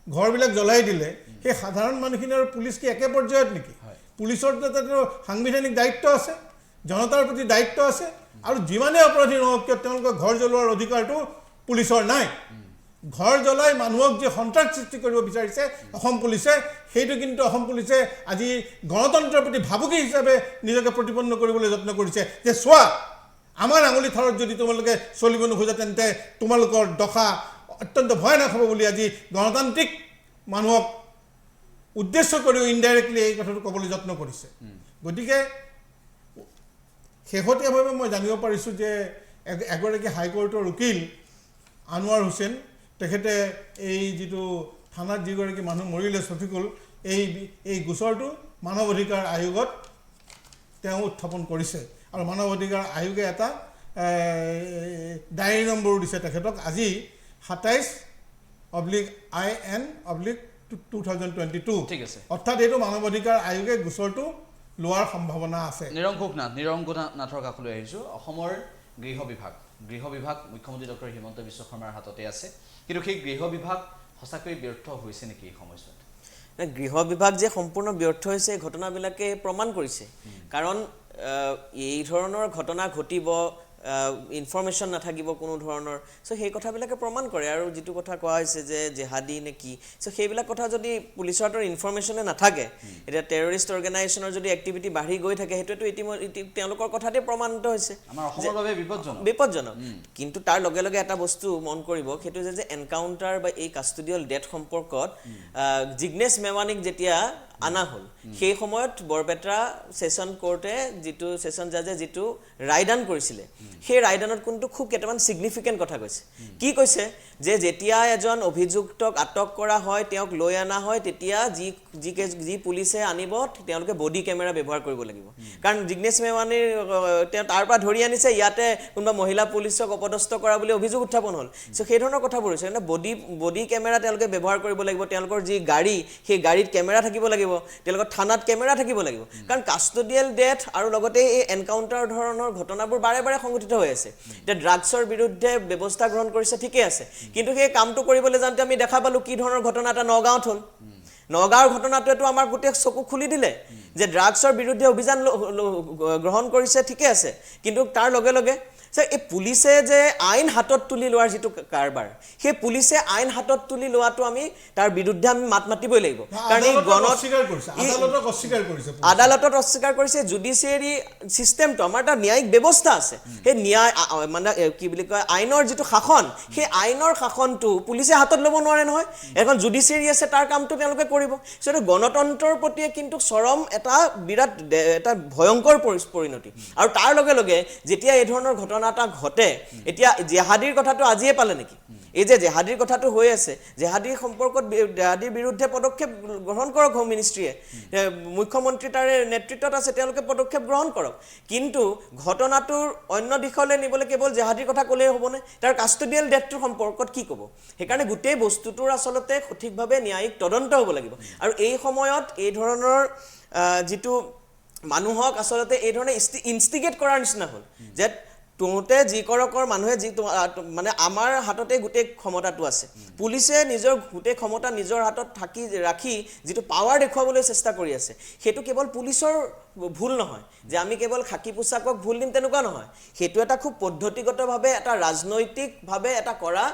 ঘৰবিলাক জ্বলাই দিলে। সেই সাধাৰণ মানুহখিনি আৰু পুলিচ কি একে পৰ্যায়ত নেকি? পুলিচৰ তাতো সাংবিধানিক দায়িত্ব আছে, জনতাৰ প্ৰতি দায়িত্ব আছে, আৰু যিমানেই অপৰাধী নহওক কিয় তেওঁলোকৰ ঘৰ জ্বলোৱাৰ অধিকাৰটো পুলিচৰ নাই। ঘৰ জ্বলাই মানুহক যে সন্ত্ৰাস সৃষ্টি কৰিব বিচাৰিছে অসম পুলিচে, সেইটো কিন্তু অসম পুলিচে আজি গণতন্ত্ৰৰ প্ৰতি ভাবুকি হিচাপে নিজকে প্ৰতিপন্ন কৰিবলৈ যত্ন কৰিছে যে চোৱা, আমাৰ আঙুলি ঠাৰত যদি তোমালোকে চলিব নোখোজা তেন্তে তোমালোকৰ দশা অত্যন্ত ভয়ানক হ'ব বুলি আজি গণতান্ত্ৰিক মানুহক উদ্দেশ্য কৰিও ইনডাইৰেক্টলি এই কথাটো ক'বলৈ যত্ন কৰিছে। গতিকে শেহতীয়াভাৱে মই জানিব পাৰিছোঁ যে এগৰাকী হাইকোৰ্টৰ উকিল আনোৱাৰ হুছেইন, তেখেতে এই যিটো থানাত যিগৰাকী মানুহ মৰিলে ছফিকুল, এই গোচৰটো মানৱ অধিকাৰ আয়োগত তেওঁ উত্থাপন কৰিছে, আৰু মানৱ অধিকাৰ আয়োগে এটা ডায়েৰী নম্বৰো দিছে তেখেতক। আজি 27/IN/2022, ঠিক আছে। অৰ্থাৎ এইটো মানৱ অধিকাৰ আয়োগে গোচৰটো লোৱাৰ সম্ভাৱনা আছে। নিৰংকুনাথৰ কাষলৈ আহিছোঁ। অসমৰ গৃহ বিভাগ মুখ্যমন্ত্ৰী ডক্টৰ হিমন্ত বিশ্ব শৰ্মাৰ হাততে আছে, কিন্তু সেই গৃহ বিভাগ সঁচাকৈ ব্যৰ্থ হৈছে নেকি এই সময়ছোৱাত? গৃহ বিভাগ যে সম্পূৰ্ণ ব্যৰ্থ হৈছে এই ঘটনাবিলাকে প্ৰমাণ কৰিছে। কাৰণ এই ধৰণৰ ঘটনা ঘটিব, ইনফৰমেশ্যন নাথাকিব কোনো ধৰণৰ, চ' সেই কথাবিলাকে প্ৰমাণ কৰে। আৰু যিটো কথা কোৱা হৈছে যে জেহাদী নে কি, চ' সেইবিলাক কথা যদি পুলিচৰ হাতৰ ইনফৰমেশ্যনে নাথাকে, এতিয়া টেৰৰিষ্ট অৰ্গেনাইজেশ্যনৰ যদি এক্টিভিটি বাঢ়ি গৈ থাকে, সেইটোৱেতো তেওঁলোকৰ কথাতে প্ৰমাণিত হৈছে আমাৰ অসমৰ বাবে বিপদজনক। কিন্তু তাৰ লগে লগে এটা বস্তু মন কৰিব, সেইটো যে এনকাউণ্টাৰ বা এই কাষ্টডিয়েল ডেথ সম্পৰ্কত জিগ্নেশ মেৱানীক যেতিয়া আনা হ'ল, সেই সময়ত বৰপেটা ছেছন কোৰ্টে যিটো ছেছন জাজে যিটো ৰায়দান কৰিছিলে, সেই ৰায়দানত কিন্তু খুব কেইটামান ছিগনিফিকেণ্ট কথা কৈছে। কি কৈছে যে যেতিয়া এজন অভিযুক্তক আটক কৰা হয়, তেওঁক লৈ অনা হয়, তেতিয়া যি পুলিচে আনিব তেওঁলোকে বডি কেমেৰা ব্যৱহাৰ কৰিব লাগিব। কাৰণ জিগ্নেশ মেৱানীৰ তেওঁ তাৰ পৰা ধৰি আনিছে, ইয়াতে কোনোবা মহিলা পুলিচক অপদস্থ কৰা বুলি অভিযোগ উত্থাপন হ'ল। চ' সেই ধৰণৰ কথাবোৰ হৈছে বডি কেমেৰা তেওঁলোকে ব্যৱহাৰ কৰিব লাগিব, তেওঁলোকৰ যি গাড়ী সেই গাড়ীত কেমেৰা থাকিব লাগিব, তেওঁলোকৰ থানাত কেমেৰা থাকিব লাগিব। কাৰণ কাষ্টডিয়েল ডেথ আৰু লগতে এই এনকাউণ্টাৰ ধৰণৰ ঘটনাবোৰ বাৰে বাৰে সংঘটিত হৈ আছে। এতিয়া ড্ৰাগছৰ বিৰুদ্ধে ব্যৱস্থা গ্ৰহণ কৰিছে, ঠিকে আছে, কিন্তু সেই কামটো কৰিবলৈ যাওঁতে আমি দেখা পালোঁ কি ধৰণৰ ঘটনা এটা নগাঁৱত হ'ল। নগাঁৱৰ ঘটনাটোৱেতো আমাৰ গোটেই চকু খুলি দিলে যে ড্ৰাগছৰ বিৰুদ্ধে অভিযান গ্ৰহণ কৰিছে, ঠিকে আছে, কিন্তু তাৰ লগে লগে এই পুলিচে যে আইন হাতত তুলি লোৱাৰ যিটো কাৰবাৰ, সেই পুলিচে আইন হাতত তুলি লোৱাটো আমি তাৰ বিৰুদ্ধে আমি মাত মাতিবই লাগিব। কাৰণ এই আদালতত অস্বীকাৰ কৰিছে। জুডিচিয়াৰী চিষ্টেমটো আমাৰ এটা ন্যায়িক ব্যৱস্থা আছে, সেই ন্যায় মানে কি বুলি কয় আইনৰ যিটো শাসন, সেই আইনৰ শাসনটো পুলিচে হাতত ল'ব নোৱাৰে নহয়। এখন জুডিচিয়াৰী আছে, তাৰ কামটো তেওঁলোকে কৰিব। সেইটো গণতন্ত্ৰৰ প্ৰতি কিন্তু চৰম এটা বিৰাট এটা ভয়ংকৰ পৰিণতি। আৰু তাৰ লগে লগে যেতিয়া এই ধৰণৰ ঘটনা এটা ঘটে, এতিয়া জেহাদীৰ কথাটো আজিয়ে পালে নেকি? এই যে জেহাদীৰ কথাটো হৈ আছে, জেহাদীৰ সম্পৰ্কত জেহাদীৰ বিৰুদ্ধে পদক্ষেপ গ্ৰহণ কৰক হোম মিনিষ্ট্ৰীয়ে, মুখ্যমন্ত্ৰী তাৰে নেতৃত্বত আছে, তেওঁলোকে পদক্ষেপ গ্ৰহণ কৰক। কিন্তু ঘটনাটোৰ অন্য দিশলৈ নিবলৈ কেৱল জেহাদীৰ কথা ক'লেই হ'বনে? তাৰ কাষ্টডিয়েল ডেথটোৰ সম্পৰ্কত কি ক'ব? সেইকাৰণে গোটেই বস্তুটোৰ আচলতে সঠিকভাৱে ন্যায়িক তদন্ত হ'ব লাগিব। আৰু এই সময়ত এই ধৰণৰ যিটো মানুহক আচলতে এই ধৰণে ইনষ্টিগেট কৰাৰ নিচিনা হ'ল যে তোতে যি কৰকৰ মানুহে যি মানে আমাৰ হাততে গোটেই ক্ষমতাটো আছে, পুলিচে নিজৰ গোটেই ক্ষমতা নিজৰ হাতত ৰাখি যিটো পাৱাৰ দেখুৱাবলৈ চেষ্টা কৰি আছে, সেইটো কেৱল পুলিচৰ ভুল নহয় যে আমি কেৱল খাকী পোচাকক ভুল দিম, তেনেকুৱা নহয়। সেইটো এটা খুব পদ্ধতিগতভাৱে এটা ৰাজনৈতিকভাৱে এটা কৰা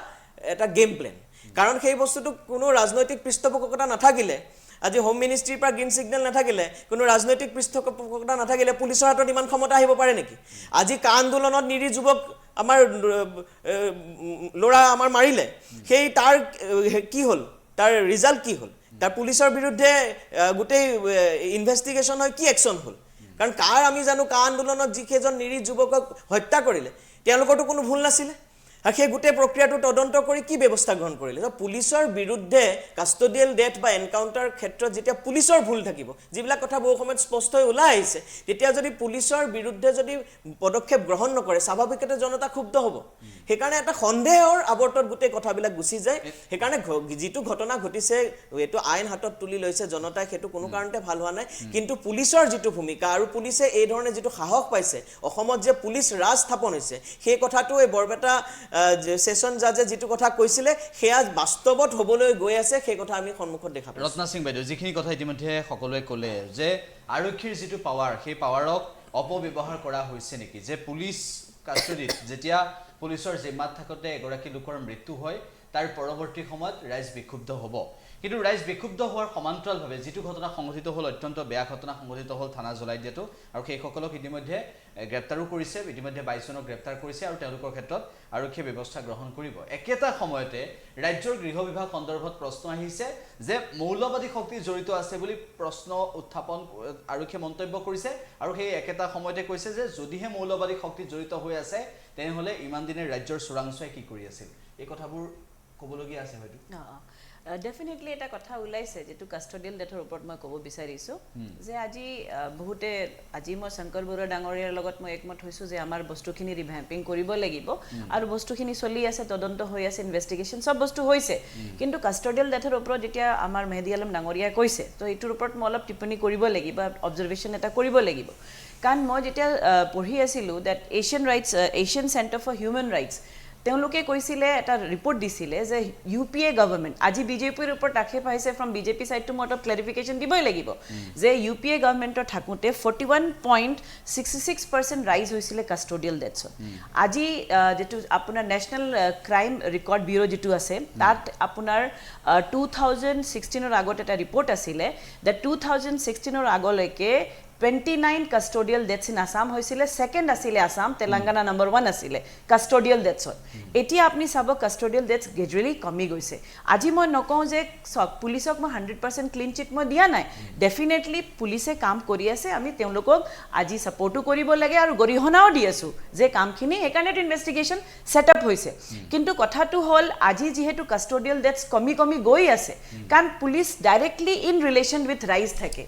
এটা গেম প্লেন। কাৰণ সেই বস্তুটো কোনো ৰাজনৈতিক পৃষ্ঠপোষকতা নাথাকিলে, আজি হোম মিনিষ্ট্ৰীৰ পৰা গ্ৰীণ ছিগনেল নাথাকিলে, কোনো ৰাজনৈতিক পৃষ্ঠপোষকতা নাথাকিলে পুলিচৰ হাতত ইমান ক্ষমতা আহিব পাৰে নেকি? আজি কা আন্দোলনত নিৰীহ যুৱক আমাৰ ল'ৰা আমাৰ মাৰিলে, সেই তাৰ কি হ'ল, তাৰ ৰিজাল্ট কি হ'ল? তাৰ পুলিচৰ বিৰুদ্ধে গোটেই ইনভেষ্টিগেশ্যন হয়, কি একশ্যন হ'ল? কাৰণ আমি জানো কা আন্দোলনত যিকেইজন নিৰীহ যুৱকক হত্যা কৰিলে তেওঁলোকৰতো কোনো ভুল নাছিলে। আৰু সেই গোটেই প্ৰক্ৰিয়াটো তদন্ত কৰি কি ব্যৱস্থা গ্ৰহণ কৰিলে পুলিচৰ বিৰুদ্ধে কাষ্টডিয়েল ডেথ বা এনকাউণ্টাৰ ক্ষেত্ৰত যেতিয়া পুলিচৰ ভুল থাকিব যিবিলাক কথা বহু সময়ত স্পষ্ট হৈ ওলাই আহিছে তেতিয়া যদি পুলিচৰ বিৰুদ্ধে যদি পদক্ষেপ গ্ৰহণ নকৰে স্বাভাৱিকতে জনতা ক্ষুব্ধ হ'ব সেইকাৰণে এটা সন্দেহৰ আৱৰ্তত গোটেই কথাবিলাক গুচি যায় সেইকাৰণে যিটো ঘটনা ঘটিছে এইটো আইন হাতত তুলি লৈছে জনতাই সেইটো কোনো কাৰণতে ভাল হোৱা নাই কিন্তু পুলিচৰ যিটো ভূমিকা আৰু পুলিচে এই ধৰণে যিটো সাহস পাইছে অসমত যে পুলিচ ৰাজ স্থাপন হৈছে সেই কথাটো এই বৰপেটা সেশন জাজে যিটো কথা কৈছিলে সেয়া বাস্তৱত হ'বলৈ গৈ আছে সেই কথা আমি সন্মুখত দেখা পাইছো ৰত্না সিং বাইদেউ যিখিনি কথা ইতিমধ্যে সকলোৱে ক'লে যে আৰক্ষীৰ যিটো পাৱাৰ সেই পাৱাৰক অপব্যৱহাৰ কৰা হৈছে নেকি যে পুলিচ কাষ্টডিত যেতিয়া পুলিচৰ জিম্মাত থাকোঁতে এগৰাকী লোকৰ মৃত্যু হয় তাৰ পৰৱৰ্তী সময়ত ৰাইজ বিক্ষুব্ধ হ'ব কিন্তু ৰাইজ বিক্ষুব্ধ হোৱাৰ সমান্তৰালভাৱে যিটো ঘটনা সংঘটিত হ'ল অত্যন্ত বেয়া ঘটনা সংঘটিত হ'ল থানা জ্বলাই দিয়াটো আৰু সেইসকলক ইতিমধ্যে গ্ৰেপ্তাৰো কৰিছে ইতিমধ্যে 22 জনক গ্ৰেপ্তাৰ কৰিছে আৰু তেওঁলোকৰ ক্ষেত্ৰত আৰক্ষীয়ে ব্যৱস্থা গ্ৰহণ কৰিব একেটা সময়তে ৰাজ্যৰ গৃহ বিভাগ সন্দৰ্ভত প্ৰশ্ন আহিছে যে মৌলবাদী শক্তি জড়িত আছে বুলি প্ৰশ্ন উত্থাপন আৰক্ষীয়ে মন্তব্য কৰিছে আৰু সেই একেটা সময়তে কৈছে যে যদিহে মৌলবাদী শক্তি জড়িত হৈ আছে তেনেহ'লে ইমান দিনে ৰাজ্যৰ চোৰাংচোৱাই কি কৰি আছিল এই কথাবোৰ ক'বলগীয়া আছে হয়তো ডেফিনেটলি এটা কথা ওলাইছে যেটো কাষ্টডিয়েল ডেথৰ ওপৰত মই ক'ব বিচাৰিছোঁ যে আজি বহুতে আজি মই শংকৰ বৰুৱা ডাঙৰীয়াৰ লগত মই একমত হৈছোঁ যে আমাৰ বস্তুখিনি ৰিভ্যাম্পিং কৰিব লাগিব আৰু বস্তুখিনি চলি আছে তদন্ত হৈ আছে ইনভেষ্টিগেশ্যন সব বস্তু হৈছে কিন্তু কাষ্টডিয়েল ডেথৰ ওপৰত যেতিয়া আমাৰ মেহেদী আলম ডাঙৰীয়াই কৈছে তো এইটোৰ ওপৰত মই অলপ টিপ্পনী কৰিব লাগিব অবজাৰভেশ্যন এটা কৰিব লাগিব কাৰণ মই যেতিয়া পঢ়ি আছিলোঁ the Asian centre for human rights তেওঁলোকে কৈছিলে এটা ৰিপৰ্ট দিছিলে যে ইউপিএ গভৰ্ণমেণ্ট আজি বিজেপিৰ ওপৰত আক্ষেপ আহিছে ফ্ৰম বিজেপি সাইডটো মই অলপ ক্লেৰিফিকেশ্যন দিবই লাগিব যে ইউপিএ গভৰ্ণমেণ্টৰ থাকোঁতে 41.66% ৰাইজ হৈছিলে কাষ্টডিয়েল ডেথছত আজি যেটো আপোনাৰ নেশ্যনেল ক্ৰাইম ৰেকৰ্ড ব্যুৰ যেটো আছে তাত আপোনাৰ 2016ৰ আগত এটা ৰিপৰ্ট আছিলে দ্যাট 2016ৰ আগলৈকে 29 custodial deaths in Assam হৈছিলে সেকেন্ড আছিল আসাম তেলেঙ্গানা নাম্বার 1 আছিল custodial deaths এতিয়া আপনি সাব custodial deaths গ্ৰেজুৱেলি কমি গৈছে আজি মই নকওঁ যে পুলিচক মই 100% ক্লিন চিট মই দিয়া নাই ডেফিনেটলি পুলিচে কাম কৰি আছে আমি তেওঁলোকক আজি সাপোৰ্টও কৰিব লাগে আৰু গৰিহনাও দি আছো যে কামখিনি একাৰণে ইনভেষ্টিগেশ্যন সেটআপ হৈছে কিন্তু কথাটো হল আজি যেহেতু custodial deaths কমি গৈ আছে কাৰণ police directly in relation with ৰাইজ থাকে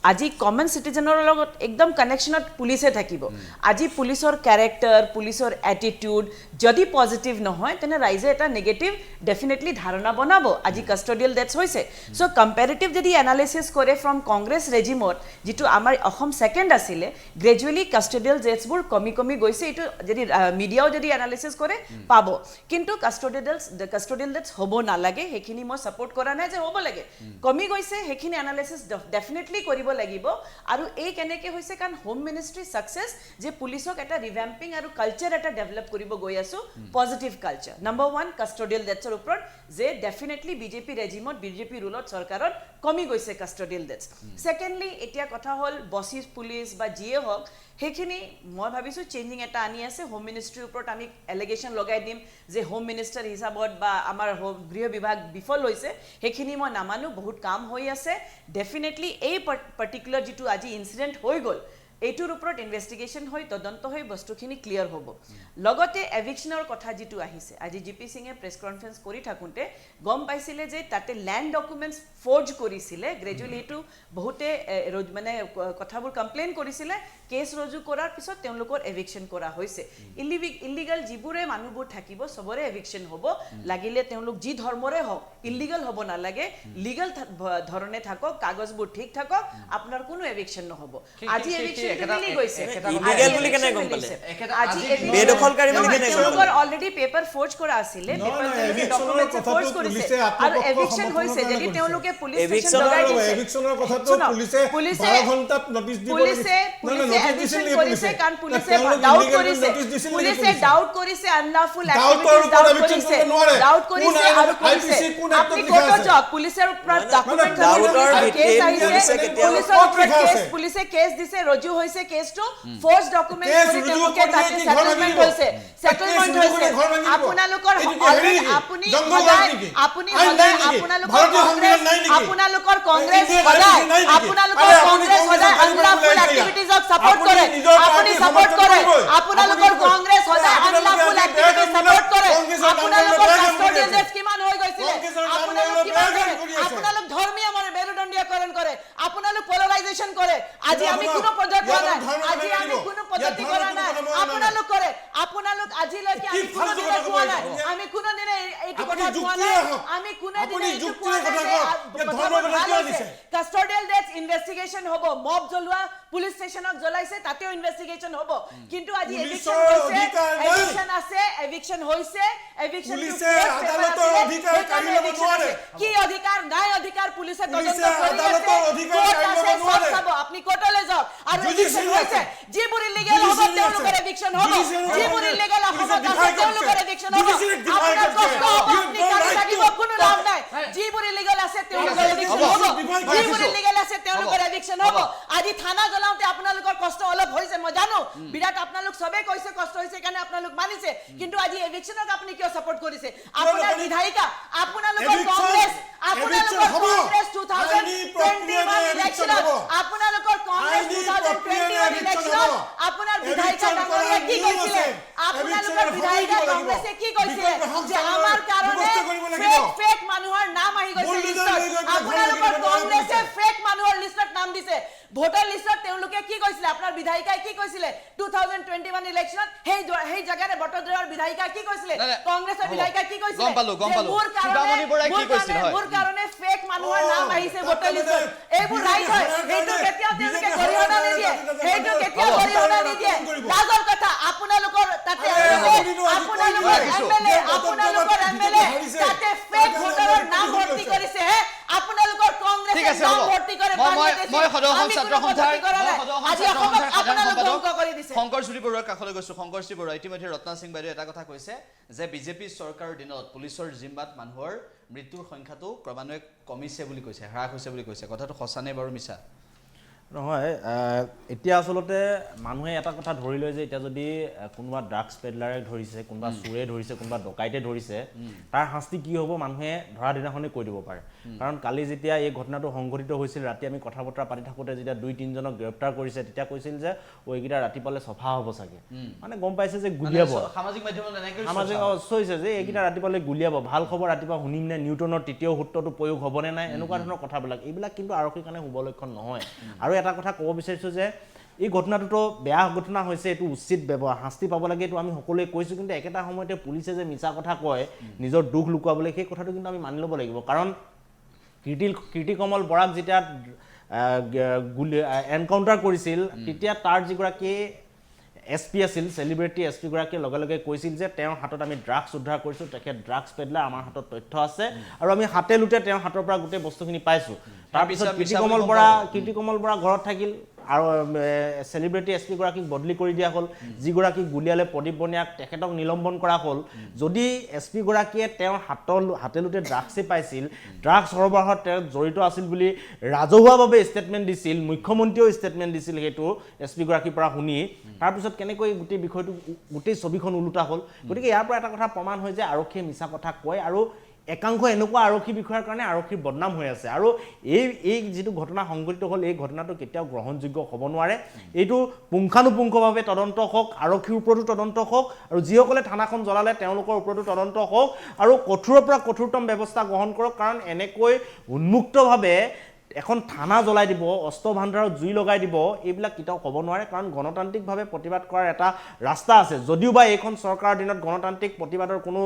আজি কমন সিটিজেনৰ লগত একদম কানেকশনত পুলিচে থাকিব আজি পুলিচৰ ক্যাৰেক্টাৰ পুলিচৰ এটিটিউড যদি পজিটিভ নহয় তেনে ৰাইজে এটা নেগেটিভ ডেফিনেটলি ধাৰণা বনাব আজি কাষ্টডিয়েল ডেথস হৈছে সো কম্পাৰেটিভ যদি এনালাইসিস কৰে ফ্ৰম কংগ্ৰেছ ৰেজিমত যেটো আমাৰ অসম সেকেন্ড আছিল গ্ৰেজুৱেলি কাষ্টডিয়েল ডেথসবোৰ কমি গৈছে এটো যদি মিডিয়াও যদি এনালাইসিস কৰে পাব কিন্তু কাষ্টডিয়েল ডেথস হ'ব নালাগে হেখিনি মই সাপোৰ্ট কৰা নাই যে হ'ব লাগে কমি গৈছে হেখিনি এনালাইসিস ডেফিনেটলি কৰিব লাগিব আৰু এই কেনেকে হৈছে কাৰণ হোম মিনিষ্ট্ৰি সাকসেস যে পুলিচক এটা ৰিভ্যাম্পিং আৰু কালচাৰ এটা ডেভেলপ কৰিব গৈ আছো পজিটিভ কালচাৰ নম্বৰ 1 কাষ্টডিয়েল ডেথসৰ ওপৰত যে ডেফিনেটলি বিজেপি ৰেজিমত বিজেপি ৰুলত চৰকাৰত কমি গৈছে কাষ্টডিয়েল ডেথস সেকেন্ডলি এতিয়া কথা হল বসিস পুলিচ বা জিএ হক হেখিনি মই ভাবিছো চেঞ্জিং এটা আনি আছে হোম মিনিষ্ট্ৰিৰ ওপৰত আমি এলিগেশ্যন লগাই দিম যে হোম মিনিষ্টাৰ হিচাপত বা আমাৰ গৃহ বিভাগ বিফল হৈছে হেখিনি মই নামানো বহুত কাম হৈ আছে ডেফিনেটলি এই পাৰ্টিকুলাৰ যেটো আজি ইনসিডেন্ট হৈ গল এইটোৰ ওপৰত ইনভেষ্টিগেশ্যন হৈ তদন্ত হৈ বস্তুখিনি ক্লিয়াৰ হ'ব লগতে এভিকশনৰ কথা যেটো আহিছে আজি জিপি সিংয়ে প্ৰেছ কনফাৰেন্স কৰি থাকুঁতে গম পাইছিলে যে তাতে ল্যান্ড ডকুমেন্টস ফৰ্জ কৰিছিলে গ্ৰেজুৱেলি এটো বহুতে মানে কথাবোৰ কমপ্লেইন কৰিছিলে কেছ ৰজু কৰাৰ পিছত তেওঁলোকৰ এভিকশন কৰা হৈছে ইলিগাল যিবোৰে মানুহবোৰ থাকিব সবৰে এভিকশন হ'ব লাগিলে তেওঁলোক যি ধৰ্মৰে হওক ইলিগাল হ'ব নালাগে লিগাল ধৰণে থাকক কাগজবোৰ ঠিক থাকক আপোনাৰ কোনো এভিকশন নহব আজি এভিকশন ইলিগাল বুলি কেনে গম পালে আজি বেদখলকাৰী বুলি কেনে গম পালে অলৰেডি পেপাৰ ফৰ্জ কৰা আছিলে পেপাৰ ডকুমেন্টস ফৰ্জ কৰিছে আৰু এভিকশন হৈছে যদি তেওঁলোকে পুলিচ ষ্টেচন লগাই দিছে এভিকশনৰ কথাটো পুলিচে 12 ঘণ্টাত নটিচ দিব পুলিচে এভিকশন কৰিছে কাৰণ পুলিচে ডাউট কৰিছে আনলাফুল এক্টিভিটিজ ডাউট কৰিছে আৰু কৰিছে আপুনি কোৰ্টত যাওক পুলিচৰ ওপৰত ডকুমেন্ট কেছ আহিছে পুলিচৰ ওপৰত পুলিচে কেছ দিছে ৰজু হৈছে কেছটো ফৰ্জ ডকুমেন্ট কৰি তেওঁলোকে তাতে সেটেলমেন্ট হৈছে আপোনালোকৰ কংগ্ৰেছ সদায় আনলাফুল এক্টিভিটিজক সাপোৰ্ট কৰে আপুনি সাপোৰ্ট কৰে আপোনালোকৰ কংগ্ৰেছ সদায় আনলাফুল এক্টিভিটিজ সাপোৰ্ট কৰে আপোনালোক ধৰ্মীয় মেৰুদণ্ডীয়কৰণ কৰে, আপোনালোক পলাৰাইজেশ্যন কৰে। আজি আমি কোনো পৰ্যায়ত কৰা নাই, আজি আমি কোনো পদ্ধতি কৰা নাই, আপোনালোক কৰে। আপোনালোক আজিলৈকে আমি কোনো দিনে কোৱা নাই, আমি কোনো দিনে এইটো কথা কোৱা নাই, আমি কোনো দিনে এইটো কোৱা নাই। কাষ্টডিয়েল ডেথ ইনভেষ্টিগেশ্যন হ'ব, মব জ্বলোৱা পুলিচ ষ্টেচনক জ্বলাইছে তাতেও ইনভেষ্টিগেশ্যন হ'ব, কিন্তু আজি এভিকশ্যন হৈছে, এভিকশ্যন আছে, এভিকশ্যন হৈছে, এভিকশ্যন কি অধিকাৰ নাই, অধিকাৰ পুলিচে তদন্ত কৰি আছে, কোৰ্ট আছে, সব চাব, আপুনি কোৰ্টলৈ যাওক। আৰু এভিকশ্যন হৈছে, যিবোৰ ইলিগেল হ'ব তেওঁলোকৰ এভিকশ্যন হ'ব, যিবোৰ ইলিগেল অসমত আছে তেওঁলোকৰ এভিকশ্যন হ'ব। আপোনাৰ কষ্ট হ'ব, আপুনি কালি লাগিব, কোনো লাভ নাই। যিবোৰ ইলিগেল আছে তেওঁলোকৰ এভিকশ্যন হ'ব, যিবোৰ ইলিগেল আছে তেওঁলোকৰ এভিকশ্যন হ'ব। আজি থানা জ্বলাওঁতে আপোনালোকৰ কষ্ট অলপ হৈছে, মই জানো, বিৰাট আপোনালোক চবেই কৈছে কষ্ট হৈছে কাৰণে আপোনালোক মানিছে, কিন্তু আজি এভিকশ্যনক আপুনি কিয় ছাপোৰ্ট কৰিছে? আপোনাৰ বিধায়িকা, আপোনালোকৰ কংগ্ৰেছ, আপোনালোকৰ কংগ্ৰেছ 2021 ইলেকশ্যনত, আপোনালোকৰ কংগ্ৰেছ 2021 ইলেকশ্যনত আপোনাৰ বিধায়িকা ডাঙৰীয়া কি কৈছিলে? আপোনালোকৰ বিধায়িকা কংগ্ৰেছে কি কৈছিলে? যে আমাৰ কাৰণে ফেক মানুহৰ নাম আহি গৈছে লিষ্টত। আপোনালোকৰ কংগ্ৰেছে ফেক মানুহৰ লিষ্টত নাম দিছে, ভোটাৰ লিষ্টত তেওঁলোকে কি কৈছিলে? আপোনাৰ বিধায়িকাই কি কৈছিলে 2021 ইলেকশ্যনত? সেই জাগাৰে বটদ্ৰৱাৰ বিধায়িকা কি কৈছিলে? কংগ্ৰেছৰ বিধায়িকা কি কৈছিলে? মোৰ কাৰণে ফেক মানুহৰ নাম আহিছে ভোটাৰ লিষ্টত। এইবোৰ ৰাইট হয়, সেইটো কেতিয়াও তেওঁলোকে গৰিহণা নিদিয়ে, সেইটো কেতিয়াও গৰিহণা নিদিয়ে। লাজৰ কথা, আপোনালোকৰ তাতে আপোনালোকৰ এমএলএ তাতে ফেক ভোটাৰৰ নাম ভৰ্তি কৰিছে। হে আপোনালোকৰ কংগ্ৰেছে নাম ভৰ্তি কৰে শংকৰজ্যোতি বৰুৱাৰ কাষলৈ গৈছো। শংকৰজ্যোতি বৰুৱা, ইতিমধ্যে ৰত্না সিং বাইদেৱে এটা কথা কৈছে যে বিজেপি চৰকাৰৰ দিনত পুলিচৰ জিম্মাত মানুহৰ মৃত্যুৰ সংখ্যাটো ক্ৰমান্বয়ে কমিছে বুলি কৈছে, হ্ৰাস হৈছে বুলি কৈছে। কথাটো সঁচা নে বাৰু মিছা? নহয়, এতিয়া আচলতে মানুহে এটা কথা ধৰি লয় যে এতিয়া যদি কোনোবা ড্ৰাগছ পেডলাৰে ধৰিছে, কোনোবা চোৰে ধৰিছে, কোনোবা ডকাইতে ধৰিছে, তাৰ শাস্তি কি হ'ব মানুহে ধৰা দিনাখনেই কৈ দিব পাৰে। কাৰণ কালি যেতিয়া এই ঘটনাটো সংঘটিত হৈছিল, ৰাতি আমি কথা বতৰা পাতি থাকোঁতে যেতিয়া 2-3জনক গ্ৰেপ্তাৰ কৰিছে, তেতিয়া কৈছিল যে এইকেইটা ৰাতিপুৱালে চফা হ'ব চাগে, মানে গম পাইছে যে গুলিয়াব, সামাজিক মাধ্যমত সামাজিক হৈছে যে এইকেইটা ৰাতিপুৱালে গুলিয়াব, ভাল খবৰ ৰাতিপুৱা শুনিম নে, নিউটনৰ তৃতীয় সূত্ৰটো প্ৰয়োগ হ'বনে নাই, এনেকুৱা ধৰণৰ কথাবিলাক। এইবিলাক কিন্তু আৰক্ষীৰ কাৰণে শুভ লক্ষণ নহয়। আৰু এটা কথা ক'ব বিচাৰিছোঁ যে এই ঘটনাটোতো বেয়া ঘটনা হৈছে, এইটো উচিত ব্যৱহাৰ, শাস্তি পাব লাগে, এইটো আমি সকলোৱে কৈছোঁ। কিন্তু একেটা সময়তে পুলিচে যে মিছা কথা কয় নিজৰ দুখ লুকুৱাবলৈ, সেই কথাটো কিন্তু আমি মানি ল'ব লাগিব। কাৰণ কীৰ্তিকমল বৰাক যেতিয়া এনকাউণ্টাৰ কৰিছিল, তেতিয়া তাৰ যিগৰাকী SP আছিল, চেলিব্ৰিটি SP গৰাকীয়ে লগে লগে কৈছিল যে তেওঁৰ হাতত আমি ড্ৰাগছ উদ্ধাৰ কৰিছোঁ, তেখেত ড্ৰাগছ পেডলাৰ, আমাৰ হাতত তথ্য আছে আৰু আমি হাতে লোটে তেওঁৰ হাতৰ পৰা গোটেই বস্তুখিনি পাইছোঁ। তাৰপিছত কীৰ্তিকমল বৰা ঘৰত থাকিল আৰু চেলিব্ৰিটি SP গৰাকীক বদলি কৰি দিয়া হ'ল, যিগৰাকীক গুলিয়ালে প্ৰদীপ বনিয়াক, তেখেতক নিলম্বন কৰা হ'ল। যদি SP গৰাকীয়ে তেওঁৰ হাতে লোটে ড্ৰাগছেই পাইছিল, ড্ৰাগছ সৰবৰাহত তেওঁ জড়িত আছিল বুলি ৰাজহুৱাভাৱে ষ্টেটমেণ্ট দিছিল, মুখ্যমন্ত্ৰীয়েও ষ্টেটমেণ্ট দিছিল সেইটো SP গৰাকীৰ পৰা শুনি, তাৰপিছত কেনেকৈ গোটেই বিষয়টো, গোটেই ছবিখন ওলোটা হ'ল। গতিকে ইয়াৰ পৰা এটা কথা প্ৰমাণ হয় যে আৰক্ষীয়ে মিছা কথা কয় আৰু একাংশ এনেকুৱা আৰক্ষী বিষয়াৰ কাৰণে আৰক্ষীৰ বদনাম হৈ আছে। আৰু এই যিটো ঘটনা সংঘটিত হ'ল, এই ঘটনাটো কেতিয়াও গ্ৰহণযোগ্য হ'ব নোৱাৰে। এইটো পুংখানুপুংখভাৱে তদন্ত হওক, আৰক্ষীৰ ওপৰতো তদন্ত হওক, আৰু যিসকলে থানাখন জ্বলালে তেওঁলোকৰ ওপৰতো তদন্ত হওক, আৰু কঠোৰৰ পৰা কঠোৰতম ব্যৱস্থা গ্ৰহণ কৰক। কাৰণ এনেকৈ উন্মুক্তভাৱে এখন থানা জ্বলাই দিব, অস্ত্ৰ ভাণ্ডাৰত জুই লগাই দিব, এইবিলাক কেতিয়াও হ'ব নোৱাৰে। কাৰণ গণতান্ত্ৰিকভাৱে প্ৰতিবাদ কৰাৰ এটা ৰাস্তা আছে। যদিও বা এইখন চৰকাৰৰ দিনত গণতান্ত্ৰিক প্ৰতিবাদৰ কোনো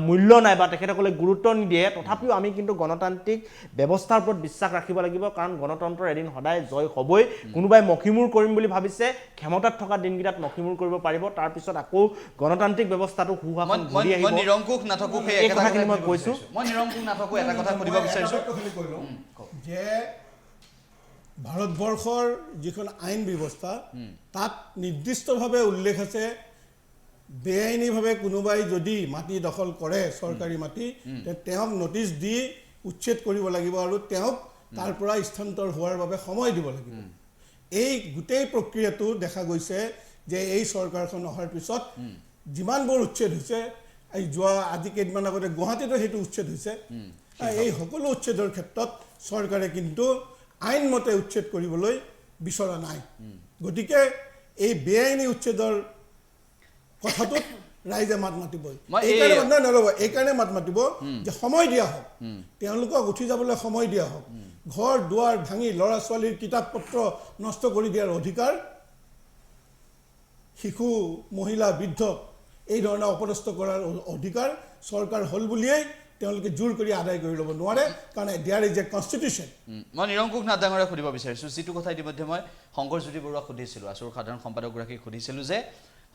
মূল্য নাই বা তেখেতসকলে গুৰুত্ব নিদিয়ে, তথাপিও আমি কিন্তু গণতান্ত্ৰিক ব্যৱস্থাৰ ওপৰত বিশ্বাস ৰাখিব লাগিব। কাৰণ গণতন্ত্ৰৰ এদিন সদায় জয় হ'বই। কোনোবাই মষিমূৰ কৰিম বুলি ভাবিছে, ক্ষমতাত থকা দিনকেইটাত মষিমূৰ কৰিব পাৰিব, তাৰপিছত আকৌ গণতান্ত্ৰিক ব্যৱস্থাটো সুশাসন ঘূৰি আহিব। মই নিৰংকুশ নাথাকো, এই কথাখিনি মই কৈছোঁ। মই নিৰংকুশ নাথাকো, এটা কথা সুধিব বিচাৰিছোঁ যে ভাৰতবৰ্ষৰ যিখন আইন ব্যৱস্থা, তাত নিৰ্দিষ্টভাৱে উল্লেখ আছে, বেআইনীভাৱে কোনোবাই যদি মাটি দখল কৰে, চৰকাৰী মাটি, তেওঁক নটিচ দি উচ্ছেদ কৰিব লাগিব আৰু তেওঁক তাৰ পৰা স্থানান্তৰ হোৱাৰ বাবে সময় দিব লাগিব। এই গোটেই প্ৰক্ৰিয়াটো দেখা গৈছে যে এই চৰকাৰখন অহাৰ পিছত যিমানবোৰ উচ্ছেদ হৈছে, এই যোৱা আজি কেইদিনমান আগতে গুৱাহাটীতো সেইটো উচ্ছেদ হৈছে, এই সকলো উচ্ছেদৰ ক্ষেত্ৰত চৰকাৰে কিন্তু আইনমতে উচ্ছেদ কৰিবলৈ বিচৰা নাই। গতিকে এই বেআইনী উচ্ছেদৰ কথাটোত ৰাইজে মাত মাতিবই মই এইকাৰণে মানুহে নল'ব এইকাৰণে মাত মাতিব যে সময় দিয়া হওক তেওঁলোকক উঠি যাবলৈ সময় দিয়া হওক ঘৰ দুৱাৰ ভাঙি ল'ৰা ছোৱালীৰ কিতাপ পত্ৰ নষ্ট কৰি দিয়াৰ অধিকাৰ শিশু মহিলা বৃদ্ধ এই ধৰণে অপদস্থ কৰাৰ অধিকাৰ চৰকাৰ হ'ল বুলিয়েই তেওঁলোকে জোৰ কৰি আদায় কৰি ল'ব নোৱাৰে কাৰণ দেয়াৰ ইজ এ কনষ্টিটিউশ্যন মই নিৰংকুশ নাথ ডাঙৰীয়াক সুধিব বিচাৰিছোঁ যিটো কথা ইতিমধ্যে মই শংকৰজ্যোতি বৰুৱাক সুধিছিলোঁ আছুৰ সাধাৰণ সম্পাদকগৰাকীক সুধিছিলোঁ যে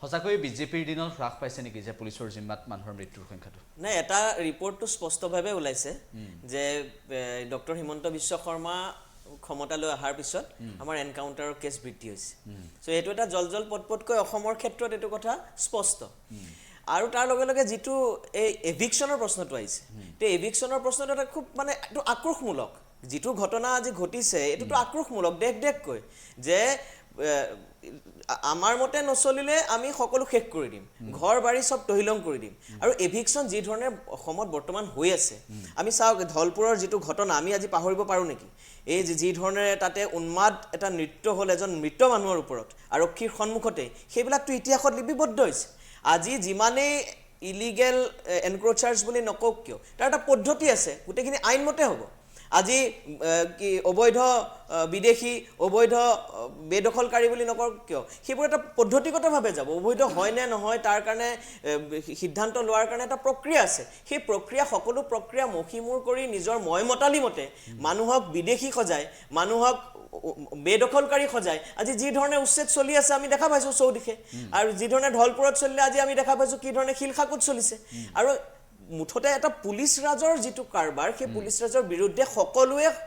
সঁচাকৈ বিজেপিৰ দিনত হ্ৰাস পাইছে নেকি যে পুলিচৰ জিম্মাত মানুহৰ মৃত্যুৰ সংখ্যাটো নাই এটা ৰিপৰ্টটো স্পষ্টভাৱে ওলাইছে যে ডক্টৰ হিমন্ত বিশ্ব শৰ্মা ক্ষমতালৈ অহাৰ পিছত আমাৰ এনকাউণ্টাৰৰ কেছ বৃদ্ধি হৈছে চ' এইটো এটা জল পটপটকৈ অসমৰ ক্ষেত্ৰত এইটো কথা স্পষ্ট আৰু তাৰ লগে লগে যিটো এই এভিকশ্যনৰ প্ৰশ্নটো আহিছে তে এভিকশ্যনৰ প্ৰশ্নটো এটা খুব মানে এইটো আক্ৰোশমূলক যিটো ঘটনা আজি ঘটিছে এইটোতো আক্ৰোশমূলক দেশকৈ যে আমাৰ মতে নচলিলে আমি সকলো শেষ কৰি দিম ঘৰ বাৰী সব তহিলং কৰি দিম আৰু এভিকশ্যন যি ধৰণে অসমত বৰ্তমান হৈ আছে আমি চাওক ধলপুৰৰ যিটো ঘটনা আমি আজি পাহৰিব পাৰোঁ নেকি এই যি ধৰণে তাতে উন্মাদ এটা নৃত্য হ'ল এজন মৃত মানুহৰ ওপৰত আৰক্ষীৰ সন্মুখতে সেইবিলাকতো ইতিহাসত লিপিবদ্ধ হৈছে আজি যিমানেই ইলিগেল এনক্ৰোচাৰ্ছ বুলি নকওক কিয় তাৰ এটা পদ্ধতি আছে গোটেইখিনি আইনমতে হ'ব আজি কি অবৈধ বিদেশী অবৈধ বেদখলকাৰী বুলি নকওক কিয় সেইবোৰ এটা পদ্ধতিগতভাৱে যাব অবৈধ হয় নে নহয় তাৰ কাৰণে সিদ্ধান্ত লোৱাৰ কাৰণে এটা প্ৰক্ৰিয়া আছে সেই প্ৰক্ৰিয়া সকলো প্ৰক্ৰিয়া মখিমূৰ কৰি নিজৰ ময়মতালি মতে মানুহক বিদেশী সজায় মানুহক বেদখলকাৰী সজায় আজি যি ধৰণে উচ্ছেদ চলি আছে আমি দেখা পাইছোঁ চৌদিশে আৰু যি ধৰণে ঢলপুৰত চলিলে আজি আমি দেখা পাইছোঁ কি ধৰণে শিলখাকুত চলিছে আৰু মুঠতে এটা পুলিচ ৰাজৰ যিটো কাৰবাৰ সেই পুলিচ ৰাজৰ বিৰুদ্ধে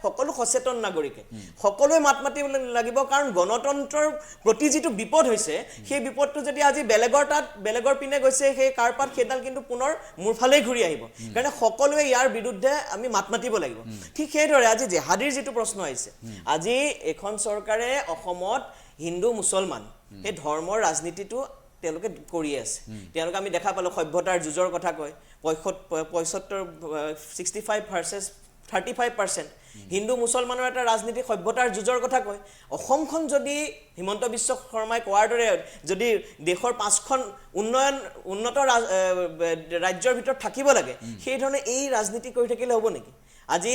সকলো সচেতন নাগৰিকে সকলোৱে মাত মাতিব লাগিব কাৰণ গণতন্ত্ৰৰ প্ৰতি যিটো বিপদ হৈছে সেই বিপদটো যদি আজি বেলেগৰ পিনে গৈছে সেই কাৰপাত সেইডাল কিন্তু পুনৰ মোৰ ফালেই ঘূৰি আহিব কাৰণ সকলোৱে ইয়াৰ বিৰুদ্ধে আমি মাত মাতিব লাগিব ঠিক সেইদৰে আজি জেহাদীৰ যিটো প্ৰশ্ন আহিছে আজি এখন চৰকাৰে অসমত হিন্দু মুছলমান সেই ধৰ্মৰ ৰাজনীতিটো তেওঁলোকে কৰি আছে তেওঁলোকে আমি দেখা পালোঁ সভ্যতাৰ যুঁজৰ কথা কয় 65 ভাৰ্চেছ 35% হিন্দু মুছলমানৰ এটা ৰাজনীতি সভ্যতাৰ যুঁজৰ কথা কয় অসমখন যদি হিমন্ত বিশ্ব শৰ্মাই কোৱাৰ দৰে যদি দেশৰ 5খন উন্নত ৰাজ্যৰ ভিতৰত থাকিব লাগে সেই ধৰণে এই ৰাজনীতি কৰি থাকিলে হ'ব নেকি আজি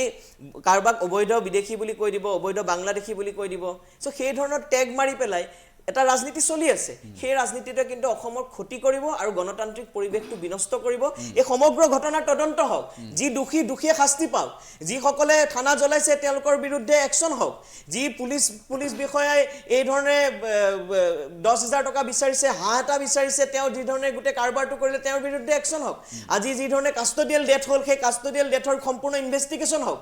কাৰোবাক অবৈধ বিদেশী বুলি কৈ দিব অবৈধ বাংলাদেশী বুলি কৈ দিব চ' সেই ধৰণৰ টেগ মাৰি পেলাই এটা ৰাজনীতি চলি আছে সেই ৰাজনীতিটোৱে কিন্তু অসমৰ ক্ষতি কৰিব আৰু গণতান্ত্ৰিক পৰিৱেশটো বিনষ্ট কৰিব এই সমগ্ৰ ঘটনাৰ তদন্ত হওক যি দোষীয়ে শাস্তি পাওক যিসকলে থানা জ্বলাইছে তেওঁলোকৰ বিৰুদ্ধে একশ্যন হওক যি পুলিচ বিষয়াই এই ধৰণে 10,000 টকা বিচাৰিছে হাঁহ এটা বিচাৰিছে তেওঁ যি ধৰণে গোটেই কাৰবাৰটো কৰিলে তেওঁৰ বিৰুদ্ধে একশ্যন হওক আজি যি ধৰণে কাষ্টডিয়েল ডেথ হ'ল সেই কাষ্টডিয়েল ডেথৰ সম্পূৰ্ণ ইনভেষ্টিগেশ্যন হওক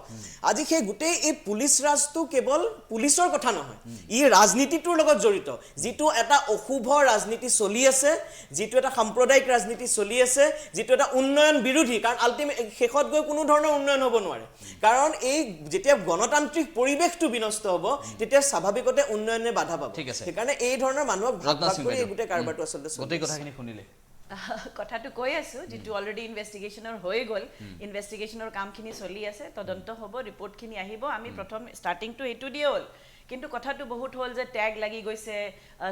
আজি সেই গোটেই এই পুলিচ ৰাজটো কেৱল পুলিচৰ কথা নহয় ই ৰাজনীতিটোৰ লগত জড়িত যিটো এটা অশুভ ৰাজনীতি চলি আছে যিটো এটা সাম্প্ৰদায়িক ৰাজনীতি চলি আছে যিটো এটা উন্নয়ন বিৰোধী কাৰণ আল্টিমেট শেষত গৈ কোনো ধৰণৰ উন্নয়ন হ'ব নোৱাৰে কাৰণ এই যেতিয়া গণতান্ত্ৰিক পৰিৱেশটো বিনষ্ট হ'ব তেতিয়া স্বাভাৱিকতে উন্নয়নে বাধা পাব সেইকাৰণে এই ধৰণৰ মানুহক গোটেই কাৰবাৰটো আচলতে গোটেই কথাখিনি শুনিলে কথাটো কৈ আছোঁ যিটো অলৰেডি ইনভেষ্টিগেশ্যনৰ হৈ গ'ল ইনভেষ্টিগেশ্যনৰ কামখিনি চলি আছে তদন্ত হ'ব ৰিপৰ্টখিনি আহিব আমি প্ৰথম ষ্টাৰ্টিংটো এইটো দিয়ে হ'ল কিন্তু কথাটো বহুত হ'ল যে টেগ লাগি গৈছে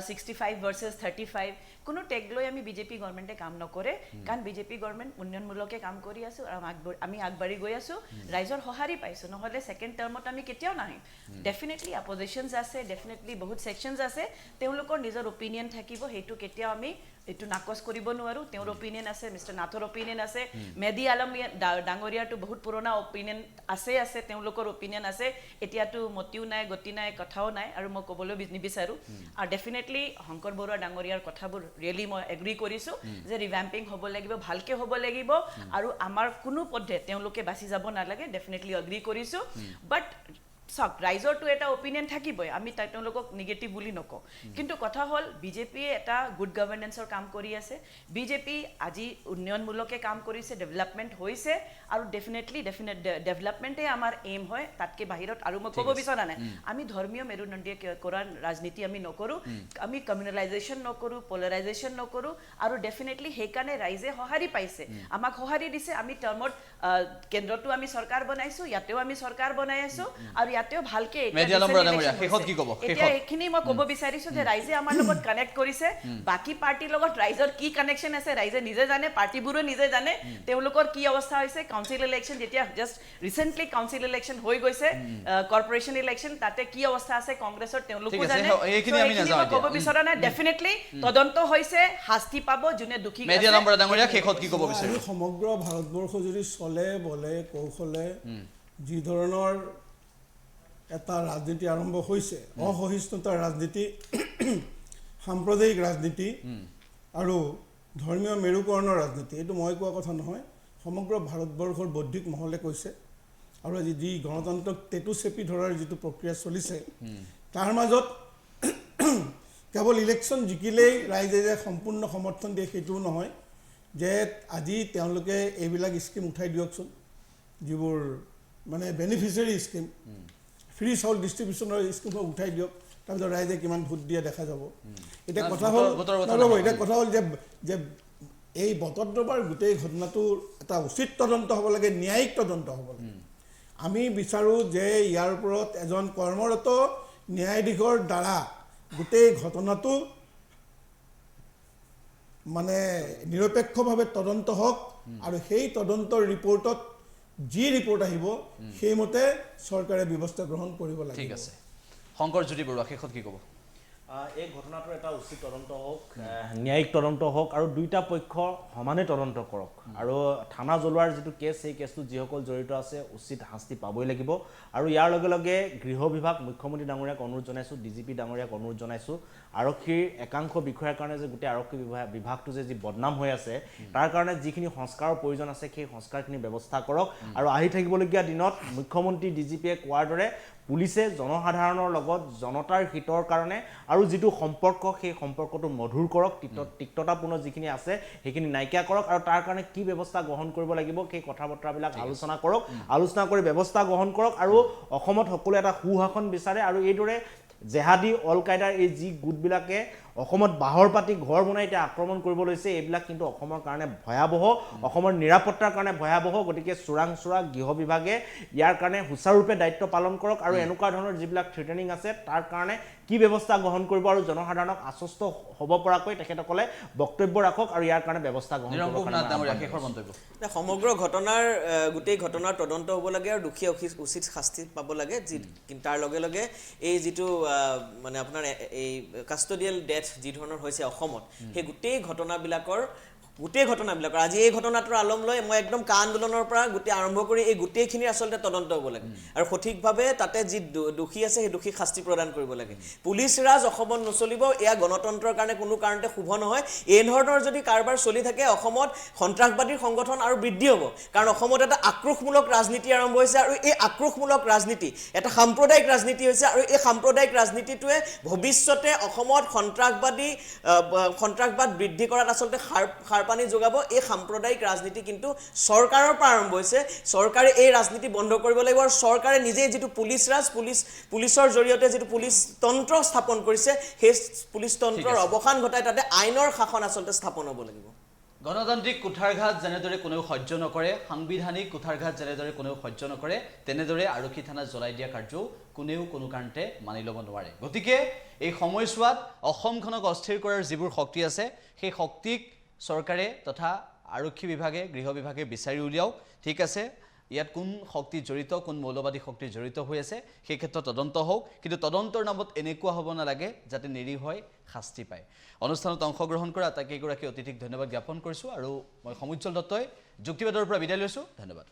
65 ভাৰ্চেছ 35 কোনো টেগ লৈ আমি বিজেপি গভৰ্ণমেণ্টে কাম নকৰে কাৰণ বিজেপি গভৰ্ণমেণ্ট উন্নয়নমূলকে কাম কৰি আছোঁ আৰু আমি আগবাঢ়ি গৈ আছোঁ ৰাইজৰ সঁহাৰি পাইছোঁ নহ'লে ছেকেণ্ড টাৰ্মত আমি কেতিয়াও নাহিম ডেফিনেটলি অপজিশ্যনছ আছে ডেফিনেটলি বহুত ছেকশ্যনছ আছে তেওঁলোকৰ নিজৰ অপিনিয়ন থাকিব সেইটো কেতিয়াও আমি এইটো নাকচ কৰিব নোৱাৰোঁ তেওঁৰ অপিনিয়ন আছে মিষ্টাৰ নাথৰ অপিনিয়ন আছে মেহদি আলম ডাঙৰীয়াৰটো বহুত পুৰণা অপিনিয়ন আছে তেওঁলোকৰ অপিনিয়ন আছে এতিয়াতো মতিও নাই গতি নাই কথাও নাই আৰু মই ক'বলৈ নিবিচাৰোঁ আৰু ডেফিনেটলি শংকৰ বৰুৱা ডাঙৰীয়াৰ কথাবোৰ ৰিয়েলি মই এগ্ৰি কৰিছোঁ যে ৰিভেম্পিং হ'ব লাগিব ভালকৈ হ'ব লাগিব আৰু আমাৰ কোনো পদ্ধতি তেওঁলোকে বাচি যাব নালাগে ডেফিনেটলি এগ্ৰি কৰিছোঁ বাট চাওক ৰাইজৰটো এটা অপিনিয়ন থাকিবই আমি তেওঁলোকক নিগেটিভ বুলি নকওঁ কিন্তু কথা হ'ল বিজেপিয়ে এটা গুড গভৰ্নেন্সৰ কাম কৰি আছে বিজেপি আজি উন্নয়নমূলকে কাম কৰিছে ডেভেলপমেণ্ট হৈছে আৰু ডেফিনেটলি ডেভেলপমেণ্টেই আমাৰ এইম হয় তাতকৈ বাহিৰত আৰু মই ক'ব বিচৰা নাই আমি ধৰ্মীয় মেৰুদণ্ডীয় কৰা ৰাজনীতি আমি নকৰোঁ আমি কমিউনেলাইজেশ্যন নকৰোঁ পলাৰাইজেশ্যন নকৰোঁ আৰু ডেফিনেটলি সেইকাৰণে ৰাইজে সঁহাৰি পাইছে আমাক সঁহাৰি দিছে আমি টাৰ্মত কেন্দ্ৰতো আমি চৰকাৰ বনাইছোঁ ইয়াতেও আমি চৰকাৰ বনাই আছোঁ আৰু ইয়াতেও ভালকে এতিয়া মেডিয়া নম্বৰ recent ডাঙৰীয়া, election শেষত হৈছে। কি ক'ব? এতিয়া শেষত। এইখিনি মই ক'ব বিচাৰিছো যে ৰাইজে আমাৰ লগত কানেক্ট কৰিছে বাকি পাৰ্টিৰ লগত ৰাইজৰ কি কানেকশ্যন আছে ৰাইজে নিজে জানে পাৰ্টিবোৰো নিজে জানে তেওঁলোকৰ কি অৱস্থা হৈছে কাউন্সিল ইলেকশ্যন যেতিয়া জাষ্ট ৰিসেন্টলি কাউন্সিল ইলেকশ্যন হৈ গৈছে কৰ্পোৰেচন ইলেকশ্যন তাতে কি অৱস্থা আছে কংগ্ৰেছৰ তেওঁলোকো ঠিক আছে, জানে এইখিনি So, আমি এইখিনি নাযাওঁ মই ক'ব এতিয়া। বিচৰা নাই ডেফিনেটলি তদন্ত হৈছে শাস্তি পাব যোনে দুখী মেডিয়া আছে। নম্বৰ ডাঙৰীয়া শেষত কি ক'ব আজি বিচাৰিব সমগ্ৰ ভাৰতবৰ্ষ যদি চলে বলে কৌশলে যি ধৰণৰ এটা ৰাজনীতি আৰম্ভ হৈছে অসহিষ্ণুতাৰ ৰাজনীতি সাম্প্ৰদায়িক ৰাজনীতি আৰু ধৰ্মীয় মেৰুকৰণৰ ৰাজনীতি এইটো মই কোৱা কথা নহয় সমগ্ৰ ভাৰতবৰ্ষৰ বৌদ্ধিক মহলে কৈছে আৰু আজি যি গণতন্ত্ৰক টেটু চেপি ধৰাৰ যিটো প্ৰক্ৰিয়া চলিছে তাৰ মাজত কেৱল ইলেকশ্যন জিকিলেই ৰাইজে যে সম্পূৰ্ণ সমৰ্থন দিয়ে সেইটোও নহয় যে আজি তেওঁলোকে এইবিলাক স্কিম উঠাই দিয়কচোন যিবোৰ মানে বেনিফিচিয়াৰী স্কিম ফ্ৰী চাউল ডিষ্ট্ৰিবিউশ্যনৰ স্কিমবোৰ উঠাই দিয়ক তাৰপিছত ৰাইজে কিমান ভোট দিয়ে দেখা যাব এতিয়া কথা হ'ল এতিয়া কথা হ'ল যে এই বটদ্ৰবাৰ গোটেই ঘটনাটোৰ এটা উচিত তদন্ত হ'ব লাগে ন্যায়িক তদন্ত হ'ব লাগে আমি বিচাৰোঁ যে ইয়াৰ ওপৰত এজন কৰ্মৰত ন্যায়াধীশৰ দ্বাৰা গোটেই ঘটনাটো মানে নিৰপেক্ষভাৱে তদন্ত হওক আৰু সেই তদন্তৰ ৰিপৰ্টত যি ৰিপৰ্ট আহিব সেইমতে চৰকাৰে ব্যৱস্থা গ্ৰহণ কৰিব লাগে ঠিক আছে শংকৰ জ্যোতি বৰুৱা শেষত কি ক'ব এই ঘটনাটোৰ এটা উচিত তদন্ত হওক ন্যায়িক তদন্ত হওক আৰু দুইটা পক্ষ সমানে তদন্ত কৰক আৰু থানা জ্বলোৱাৰ যিটো কেছ সেই কেছটোত যিসকল জড়িত আছে উচিত শাস্তি পাবই লাগিব আৰু ইয়াৰ লগে লগে গৃহ বিভাগ মুখ্যমন্ত্ৰী ডাঙৰীয়াক অনুৰোধ জনাইছোঁ ডিজিপি ডাঙৰীয়াক অনুৰোধ জনাইছোঁ আৰক্ষীৰ একাংশ বিষয়াৰ কাৰণে যে গোটেই আৰক্ষী বিভাগটো যে যি বদনাম হৈ আছে তাৰ কাৰণে যিখিনি সংস্কাৰৰ প্ৰয়োজন আছে সেই সংস্কাৰখিনি ব্যৱস্থা কৰক আৰু আহি থাকিবলগীয়া দিনত মুখ্যমন্ত্ৰী ডিজিপিয়ে কোৱাৰ দৰে পুলিচে জনসাধাৰণৰ লগত জনতাৰ হিতৰ কাৰণে আৰু যিটো সম্পৰ্ক সেই সম্পৰ্কটো মধুৰ কৰক তিক্ততাপূৰ্ণ যিখিনি আছে সেইখিনি নাইকিয়া কৰক আৰু তাৰ কাৰণে কি ব্যৱস্থা গ্ৰহণ কৰিব লাগিব সেই কথা বতৰাবিলাক আলোচনা কৰক আলোচনা কৰি ব্যৱস্থা গ্ৰহণ কৰক আৰু অসমত সকলো এটা সুশাসন বিচাৰে আৰু এইদৰে জেহাদী অল কায়দাৰ এই যি গোটবিলাকে অসমত বাহৰ পাতি ঘৰ বনাই এতিয়া আক্ৰমণ কৰিব লৈছে এইবিলাক কিন্তু অসমৰ কাৰণে ভয়াৱহ অসমৰ নিৰাপত্তাৰ কাৰণে ভয়াৱহ গতিকে চোৰাংচোৰা গৃহ বিভাগে ইয়াৰ কাৰণে সুচাৰুৰূপে দায়িত্ব পালন কৰক আৰু এনেকুৱা ধৰণৰ যিবিলাক থ্ৰেটেনিং আছে তাৰ কাৰণে কি ব্যৱস্থা গ্ৰহণ কৰিব আৰু জনসাধাৰণক আশ্বস্ত হ'ব পৰাকৈ তেখেতসকলে বক্তব্য ৰাখক আৰু ইয়াৰ কাৰণে ব্যৱস্থা গ্ৰহণ মন্তব্য সমগ্ৰ ঘটনাৰ গোটেই ঘটনাৰ তদন্ত হ'ব লাগে আৰু দুখীয়া উচিত শাস্তি পাব লাগে কিন্তু তাৰ লগে লগে এই যিটো মানে আপোনাৰ এই কাষ্টডিয়েল ডেথ যি ধৰণৰ হৈছে অসমত সেই গোটেই ঘটনাবিলাকৰ আজি এই ঘটনাটোৰ আলম লৈ মই একদম কা আন্দোলনৰ পৰা গোটেই আৰম্ভ কৰি এই গোটেইখিনি আচলতে তদন্ত হ'ব লাগে আৰু সঠিকভাৱে তাতে যি দোষী আছে সেই দোষীক শাস্তি প্ৰদান কৰিব লাগে পুলিচ ৰাজ অসমত নচলিব এয়া গণতন্ত্ৰৰ কাৰণে কোনো কাৰণতে শুভ নহয় এই ধৰণৰ যদি কাৰবাৰ চলি থাকে অসমত সন্ত্ৰাসবাদীৰ সংগঠন আৰু বৃদ্ধি হ'ব কাৰণ অসমত এটা আক্ৰোশমূলক ৰাজনীতি আৰম্ভ হৈছে আৰু এই আক্ৰোশমূলক ৰাজনীতি এটা সাম্প্ৰদায়িক ৰাজনীতি হৈছে আৰু এই সাম্প্ৰদায়িক ৰাজনীতিটোৱে ভৱিষ্যতে অসমত সন্ত্ৰাসবাদ বৃদ্ধি কৰাত আচলতে পানী যোগাব এই সাম্প্ৰদায়িক ৰাজনীতি কিন্তু চৰকাৰৰ পৰা আৰম্ভ হৈছে চৰকাৰে এই ৰাজনীতি বন্ধ কৰিব লাগিব আৰু চৰকাৰে নিজে যেটো পুলিচৰ জৰিয়তে যেটো পুলিচ তন্ত্ৰ স্থাপন কৰিছে সেই পুলিচ তন্ত্ৰৰ অৱসান ঘটাই তাতে আইনৰ শাসন আচলতে স্থাপন হ'ব লাগিব গণতান্ত্ৰিক কুঠাৰঘাট যেনেদৰে কোনেও সহ্য নকৰে সাংবিধানিক কুঠাৰঘাট যেনেদৰে কোনেও সহ্য নকৰে তেনেদৰে আৰক্ষী থানা জ্বলাই দিয়া কাৰ্যও কোনেও কোনো কাৰণতে মানি ল'ব নোৱাৰে গতিকে এই সময়ছোৱাত অসমখনক অস্থিৰ কৰাৰ যিবোৰ শক্তি আছে সেই শক্তিক চৰকাৰে তথা আৰক্ষী বিভাগে গৃহ বিভাগে বিচাৰি উলিয়াওক ঠিক আছে ইয়াত কোন শক্তি জড়িত কোন মৌলবাদী শক্তি জড়িত হৈ আছে সেই ক্ষেত্ৰত তদন্ত হোক কিন্তু তদন্তৰ নামত এনেকুৱা হ'ব নালাগে যাতে নিৰীহ হয় শাস্তি পায় অনুষ্ঠানত অংশগ্ৰহণ কৰা আটাইকেইগৰাকী অতিথিক ধন্যবাদ জ্ঞাপন কৰিছোঁ আৰু মই সমুজ্জ্বল দত্তই যুক্তিবাদৰ পৰা বিদায় লৈছোঁ ধন্যবাদ